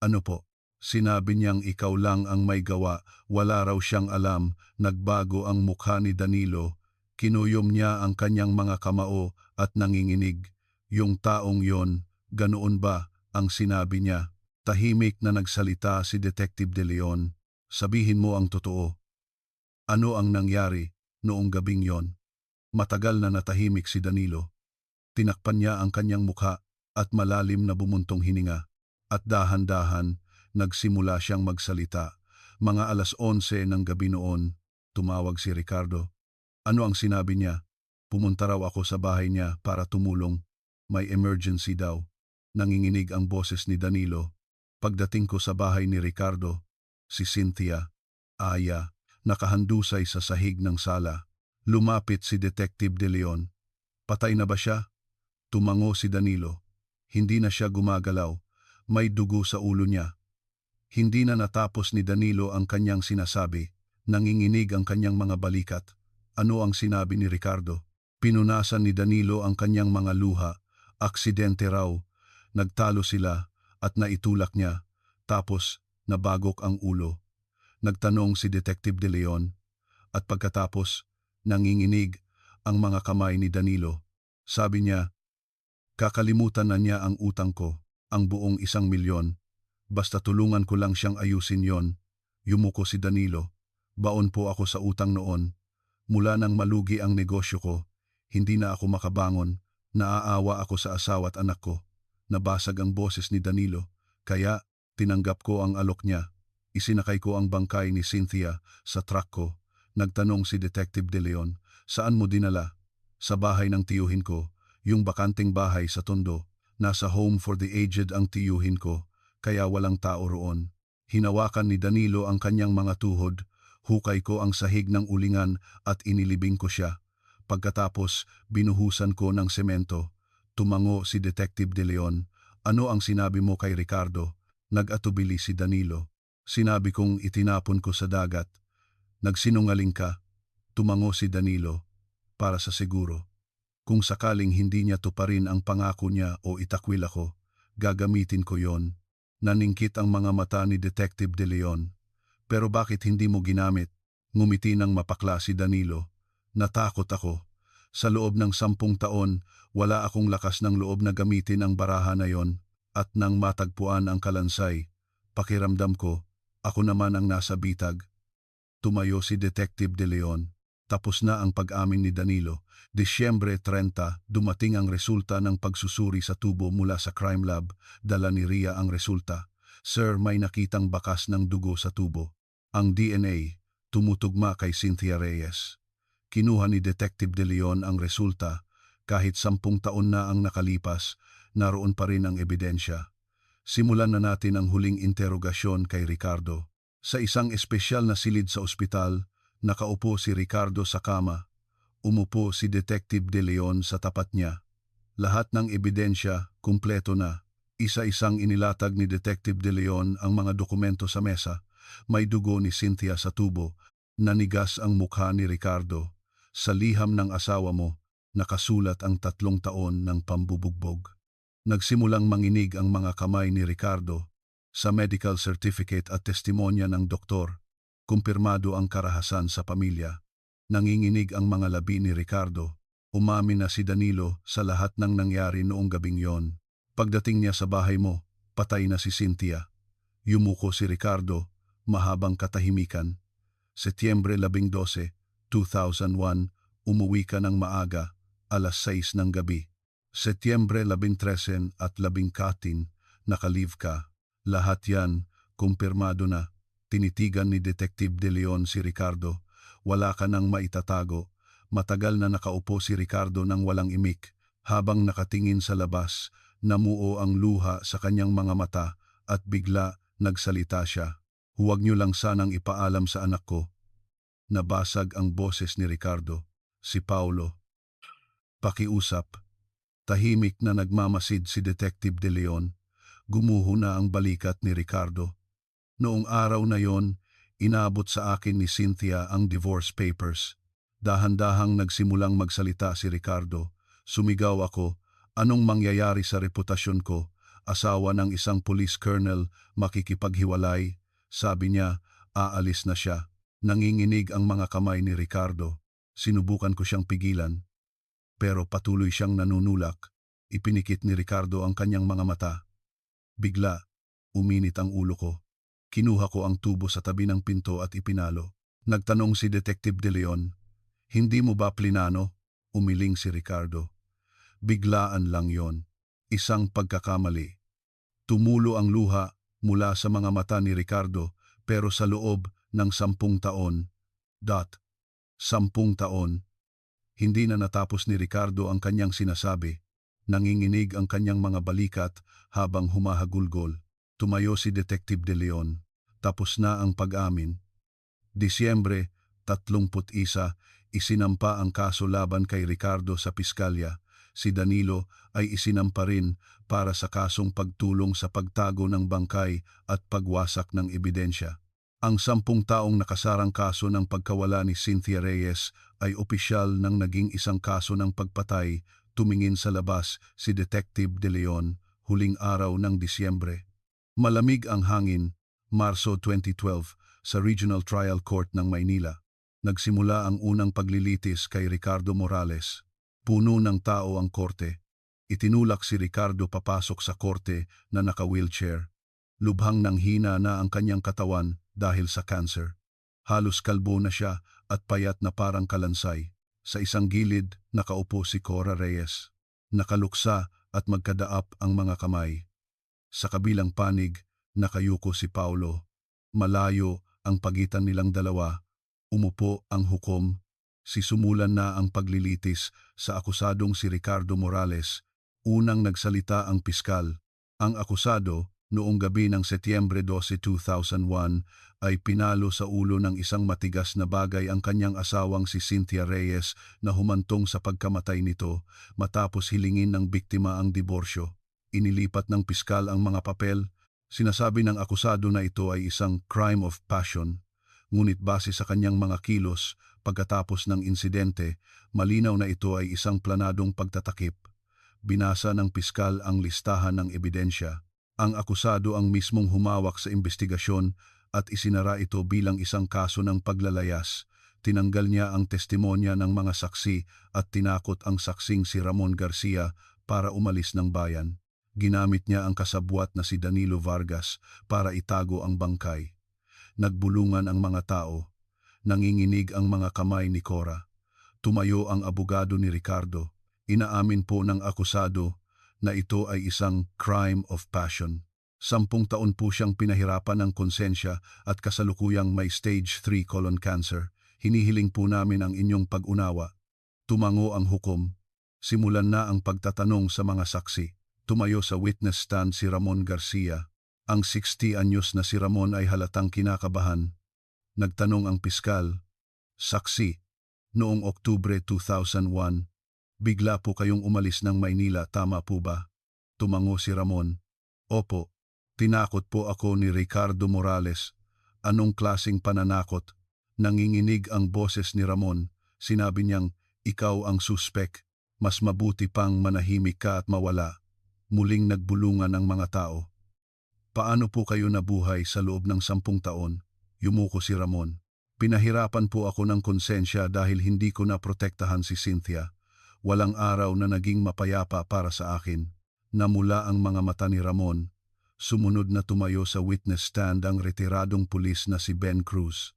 Speaker 1: Ano po? Sinabi niyang ikaw lang ang may gawa, wala raw siyang alam. Nagbago ang mukha ni Danilo. Kinuyom niya ang kanyang mga kamao at nanginginig. Yung taong yon, ganoon ba ang sinabi niya? Tahimik na nagsalita si Detective De Leon. Sabihin mo ang totoo. Ano ang nangyari noong gabing yon? Matagal na natahimik si Danilo. Tinakpan niya ang kanyang mukha at malalim na bumuntong hininga. At dahan-dahan, nagsimula siyang magsalita. Mga 11:00 ng gabi noon, tumawag si Ricardo. Ano ang sinabi niya? Pumunta raw ako sa bahay niya para tumulong. May emergency daw. Nanginginig ang boses ni Danilo. Pagdating ko sa bahay ni Ricardo, si Cynthia, Aya, nakahandusay sa sahig ng sala. Lumapit si Detective De Leon. Patay na ba siya? Tumango si Danilo. Hindi na siya gumagalaw. May dugo sa ulo niya. Hindi na natapos ni Danilo ang kanyang sinasabi. Nanginginig ang kanyang mga balikat. Ano ang sinabi ni Ricardo? Pinunasan ni Danilo ang kanyang mga luha. Aksidente raw. Nagtalo sila at naitulak niya. Tapos nabagok ang ulo. Nagtanong si Detective De Leon. At pagkatapos, nanginginig ang mga kamay ni Danilo. Sabi niya, kakalimutan na niya ang utang ko, ang buong 1 milyon. Basta tulungan ko lang siyang ayusin yon. Yumuko si Danilo. Baon po ako sa utang noon. Mula nang malugi ang negosyo ko, hindi na ako makabangon. Naaawa ako sa asawa at anak ko. Nabasag ang boses ni Danilo, kaya tinanggap ko ang alok niya. Isinakay ko ang bangkay ni Cynthia sa truck ko. Nagtanong si Detective De Leon, saan mo dinala? Sa bahay ng tiyuhin ko, yung bakanting bahay sa Tondo. Nasa home for the aged ang tiyuhin ko, kaya walang tao roon. Hinawakan ni Danilo ang kanyang mga tuhod, hukay ko ang sahig ng ulingan at inilibing ko siya. Pagkatapos, binuhusan ko ng semento. Tumango si Detective De Leon. Ano ang sinabi mo kay Ricardo? Nag-atubili si Danilo. Sinabi kong itinapon ko sa dagat. Nagsinungaling ka. Tumango si Danilo. Para sa siguro. Kung sakaling hindi niya tuparin ang pangako niya o itakwil ako, gagamitin ko yon. Naningkit ang mga mata ni Detective De Leon. Pero bakit hindi mo ginamit? Ngumiti ng mapakla si Danilo. Natakot ako. Sa loob ng 10 taon, wala akong lakas ng loob na gamitin ang baraha na yon. At nang matagpuan ang kalansay, pakiramdam ko, ako naman ang nasa bitag. Tumayo si Detective De Leon. Tapos na ang pag-amin ni Danilo. Disyembre 30, dumating ang resulta ng pagsusuri sa tubo mula sa crime lab. Dala ni Ria ang resulta. Sir, may nakitang bakas ng dugo sa tubo. Ang DNA, tumutugma kay Cynthia Reyes. Kinuha ni Detective De Leon ang resulta. Kahit 10 taon na ang nakalipas, naroon pa rin ang ebidensya. Simulan na natin ang huling interogasyon kay Ricardo. Sa isang espesyal na silid sa ospital, nakaupo si Ricardo sa kama. Umupo si Detective De Leon sa tapat niya. Lahat ng ebidensya, kumpleto na. Isa-isang inilatag ni Detective De Leon ang mga dokumento sa mesa. May dugo ni Cynthia sa tubo. Nanigas ang mukha ni Ricardo. Sa liham ng asawa mo, nakasulat ang 3 taon ng pambubugbog. Nagsimulang manginig ang mga kamay ni Ricardo. Sa medical certificate at testimonya ng doktor, kumpirmado ang karahasan sa pamilya. Nanginginig ang mga labi ni Ricardo. Umamin na si Danilo sa lahat ng nangyari noong gabing yon. Pagdating niya sa bahay mo, patay na si Cynthia. Yumuko si Ricardo, mahabang katahimikan. Setyembre 12, 2001, umuwi ka ng maaga, alas 6 ng gabi. Setyembre 13 at 14, nakalive ka. Lahat yan, kumpirmado na. Tinitigan ni Detective De Leon si Ricardo. Wala ka nang maitatago. Matagal na nakaupo si Ricardo nang walang imik. Habang nakatingin sa labas, namuo ang luha sa kanyang mga mata at bigla nagsalita siya. Huwag niyo lang sanang ipaalam sa anak ko. Nabasag ang boses ni Ricardo. Si Paulo. Pakiusap. Tahimik na nagmamasid si Detective De Leon. Gumuho na ang balikat ni Ricardo. Noong araw na yon, inabot sa akin ni Cynthia ang divorce papers. Dahan-dahang nagsimulang magsalita si Ricardo. Sumigaw ako, anong mangyayari sa reputasyon ko? Asawa ng isang police colonel, makikipaghiwalay. Sabi niya, aalis na siya. Nanginginig ang mga kamay ni Ricardo. Sinubukan ko siyang pigilan. Pero patuloy siyang nanunulak. Ipinikit ni Ricardo ang kanyang mga mata. Bigla, uminit ang ulo ko. Kinuha ko ang tubo sa tabi ng pinto at ipinalo. Nagtanong si Detective De Leon, hindi mo ba plinano? Umiling si Ricardo. Biglaan lang yon. Isang pagkakamali. Tumulo ang luha mula sa mga mata ni Ricardo pero sa loob ng 10 taon. 10 taon. Hindi na natapos ni Ricardo ang kanyang sinasabi. Nanginginig ang kanyang mga balikat habang humahagulgol. Tumayo si Detective De Leon. Tapos na ang pag-amin. Disyembre 31, isinampa ang kaso laban kay Ricardo sa piskalya. Si Danilo ay isinampa rin para sa kasong pagtulong sa pagtago ng bangkay at pagwasak ng ebidensya. Ang 10 taong nakasarang kaso ng pagkawala ni Cynthia Reyes ay opisyal nang naging isang kaso ng pagpatay. Tumingin sa labas si Detective De Leon, huling araw ng Disyembre. Malamig ang hangin, Marso 2012, sa Regional Trial Court ng Maynila. Nagsimula ang unang paglilitis kay Ricardo Morales. Puno ng tao ang korte. Itinulak si Ricardo papasok sa korte na naka-wheelchair. Lubhang nang hina na ang kanyang katawan dahil sa cancer. Halos kalbo na siya at payat na parang kalansay. Sa isang gilid, nakaupo si Cora Reyes. Nakaluksa at magkadaap ang mga kamay. Sa kabilang panig, nakayuko si Paulo. Malayo ang pagitan nilang dalawa. Umupo ang hukom. Sisumulan na ang paglilitis sa akusadong si Ricardo Morales. Unang nagsalita ang piskal. Ang akusado, noong gabi ng Setyembre 12, 2001, ay pinalo sa ulo ng isang matigas na bagay ang kanyang asawang si Cynthia Reyes na humantong sa pagkamatay nito matapos hilingin ng biktima ang diborsyo. Inilipat ng piskal ang mga papel. Sinasabi ng akusado na ito ay isang crime of passion. Ngunit base sa kanyang mga kilos pagkatapos ng insidente, malinaw na ito ay isang planadong pagtatakip. Binasa ng piskal ang listahan ng ebidensya. Ang akusado ang mismong humawak sa investigasyon at isinara ito bilang isang kaso ng paglalayas. Tinanggal niya ang testimonya ng mga saksi at tinakot ang saksing si Ramon Garcia para umalis ng bayan. Ginamit niya ang kasabwat na si Danilo Vargas para itago ang bangkay. Nagbulungan ang mga tao. Nanginginig ang mga kamay ni Cora. Tumayo ang abogado ni Ricardo. Inaamin po ng akusado na ito ay isang crime of passion. 10 taon po siyang pinahirapan ng konsensya at kasalukuyang may stage 3 colon cancer. Hinihiling po namin ang inyong pag-unawa. Tumango ang hukom. Simulan na ang pagtatanong sa mga saksi. Tumayo sa witness stand si Ramon Garcia. Ang 60 anyos na si Ramon ay halatang kinakabahan. Nagtanong ang piskal, "Saksi, noong Oktubre 2001, bigla po kayong umalis ng Maynila, tama po ba?" Tumango si Ramon, "Opo, tinakot po ako ni Ricardo Morales." "Anong klasing pananakot?" Nanginginig ang boses ni Ramon. Sinabi niyang, "Ikaw ang suspek. Mas mabuti pang manahimik ka at mawala." Muling nagbulungan ang mga tao. "Paano po kayo nabuhay sa loob ng 10 taon? Yumuko si Ramon. "Pinahirapan po ako ng konsensya dahil hindi ko naprotektahan si Cynthia. Walang araw na naging mapayapa para sa akin." Namula ang mga mata ni Ramon. Sumunod na tumayo sa witness stand ang retiradong pulis na si Ben Cruz.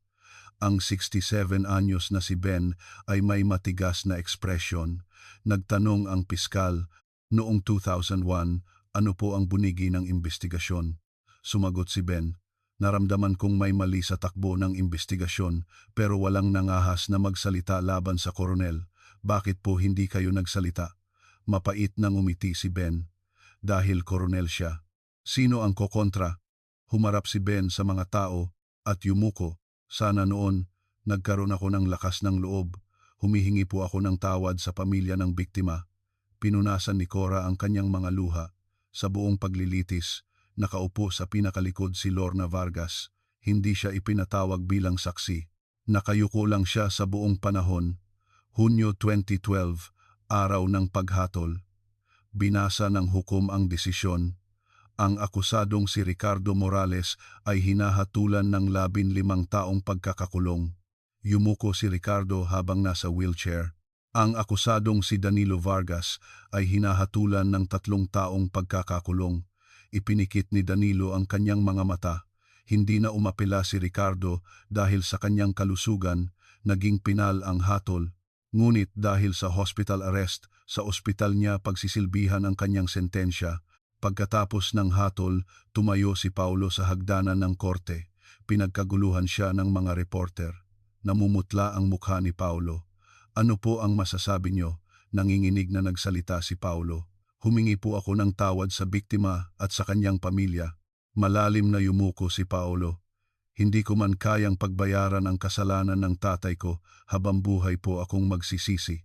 Speaker 1: Ang 67 anyos na si Ben ay may matigas na ekspresyon. Nagtanong ang piskal, "Noong 2001, ano po ang bunigi ng investigasyon?" Sumagot si Ben, "Naramdaman kong may mali sa takbo ng investigasyon pero walang nangahas na magsalita laban sa koronel. Bakit po hindi kayo nagsalita?" Mapait nang umiti si Ben. "Dahil koronel siya." "Sino ang kokontra?" Humarap si Ben sa mga tao at yumuko. "Sana noon, nagkaroon ako ng lakas ng loob. Humihingi po ako ng tawad sa pamilya ng biktima." Pinunasan ni Cora ang kanyang mga luha. Sa buong paglilitis, nakaupo sa pinakalikod si Lorna Vargas. Hindi siya ipinatawag bilang saksi. Nakayuko lang siya sa buong panahon. Hunyo 2012, araw ng paghatol. Binasa ng hukom ang desisyon. Ang akusadong si Ricardo Morales ay hinahatulan ng 15 taong pagkakakulong. Yumuko si Ricardo habang nasa wheelchair. Ang akusadong si Danilo Vargas ay hinahatulan ng 3 taong pagkakakulong. Ipinikit ni Danilo ang kanyang mga mata. Hindi na umapela si Ricardo dahil sa kanyang kalusugan, naging pinal ang hatol. Ngunit dahil sa hospital arrest, sa ospital niya pagsisilbihan ang kanyang sentensya. Pagkatapos ng hatol, tumayo si Paulo sa hagdanan ng korte. Pinagkaguluhan siya ng mga reporter. Namumutla ang mukha ni Paulo. "Ano po ang masasabi niyo?" Nanginginig na nagsalita si Paulo. "Humingi po ako ng tawad sa biktima at sa kanyang pamilya." Malalim na yumuko si Paulo. "Hindi ko man kayang pagbayaran ang kasalanan ng tatay ko, habang buhay po akong magsisisi."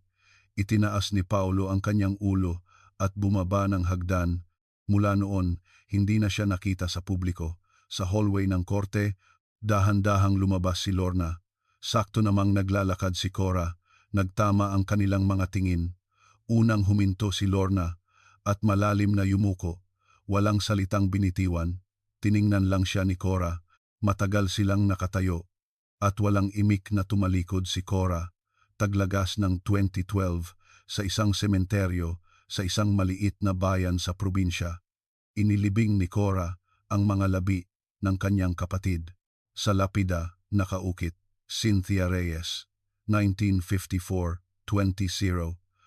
Speaker 1: Itinaas ni Paulo ang kanyang ulo at bumaba ng hagdan. Mula noon, hindi na siya nakita sa publiko. Sa hallway ng korte, dahan-dahang lumabas si Lorna. Sakto namang naglalakad si Cora. Nagtama ang kanilang mga tingin. Unang huminto si Lorna at malalim na yumuko. Walang salitang binitiwan. Tiningnan lang siya ni Cora. Matagal silang nakatayo at walang imik na tumalikod si Cora. Taglagas ng 2012 sa isang sementeryo sa isang maliit na bayan sa probinsya. Inilibing ni Cora ang mga labi ng kanyang kapatid. Sa lapida, nakaukit, Cynthia Reyes, 1954-20.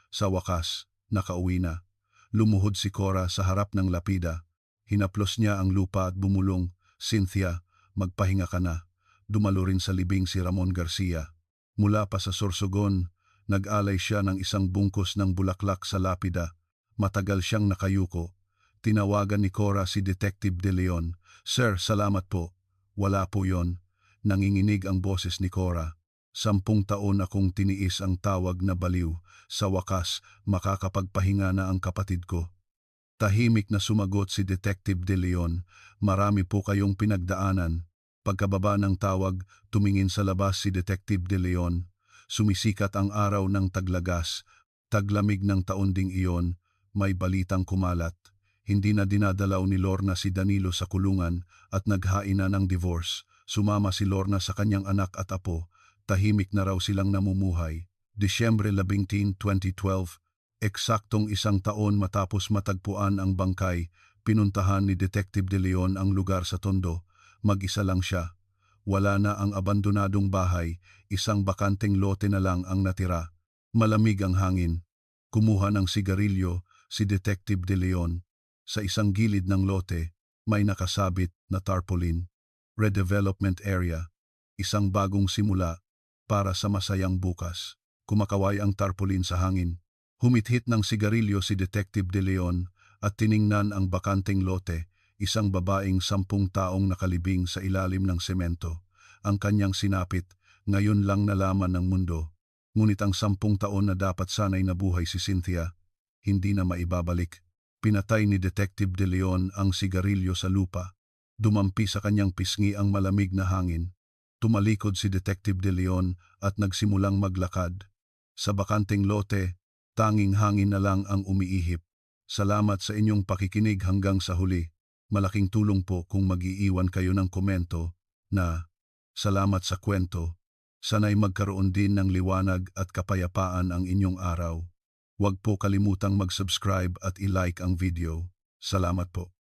Speaker 1: Sa wakas, nakauwi na. Lumuhod si Cora sa harap ng lapida. Hinaplos niya ang lupa at bumulong, Cynthia, magpahinga ka na. Dumalo rin sa libing si Ramon Garcia. Mula pa sa Sorsogon, nag-alay siya ng isang bungkus ng bulaklak sa lapida. Matagal siyang nakayuko. Tinawagan ni Cora si Detective De Leon. Sir, salamat po. Wala po yon. Nanginginig ang boses ni Cora. 10 taon akong tiniis ang tawag na baliw. Sa wakas, makakapagpahinga na ang kapatid ko. Tahimik na sumagot si Detective De Leon. Marami po kayong pinagdaanan. Pagkababa ng tawag, tumingin sa labas si Detective De Leon. Sumisikat ang araw ng taglagas. Taglamig ng taon ding iyon, may balitang kumalat. Hindi na dinadalaw ni Lorna si Danilo sa kulungan at naghain na ng divorce. Sumama si Lorna sa kanyang anak at apo. Tahimik na raw silang namumuhay. Disyembre 11, 2012, eksaktong 1 taon matapos matagpuan ang bangkay, pinuntahan ni Detective De Leon ang lugar sa Tondo. Mag-isa lang siya. Wala na ang abandonadong bahay, isang bakanteng lote na lang ang natira. Malamig ang hangin. Kumuha ng sigarilyo si Detective De Leon. Sa isang gilid ng lote, may nakasabit na tarpaulin. Redevelopment area. Isang bagong simula para sa masayang bukas. Kumakaway ang tarpaulin sa hangin. Humithit ng sigarilyo si Detective De Leon at tiningnan ang bakanteng lote. Isang babaeng 10 taong nakalibing sa ilalim ng semento. Ang kanyang sinapit, ngayon lang nalaman ng mundo. Ngunit ang 10 taon na dapat sanay nabuhay si Cynthia, hindi na maibabalik. Pinatay ni Detective De Leon ang sigarilyo sa lupa. Dumampi sa kanyang pisngi ang malamig na hangin. Tumalikod si Detective De Leon at nagsimulang maglakad. Sa bakanteng lote, tanging hangin na lang ang umiihip. Salamat sa inyong pakikinig hanggang sa huli. Malaking tulong po kung mag-iiwan kayo ng komento na salamat sa kwento. Sana'y magkaroon din ng liwanag at kapayapaan ang inyong araw. Huwag po kalimutang mag-subscribe at i-like ang video. Salamat po.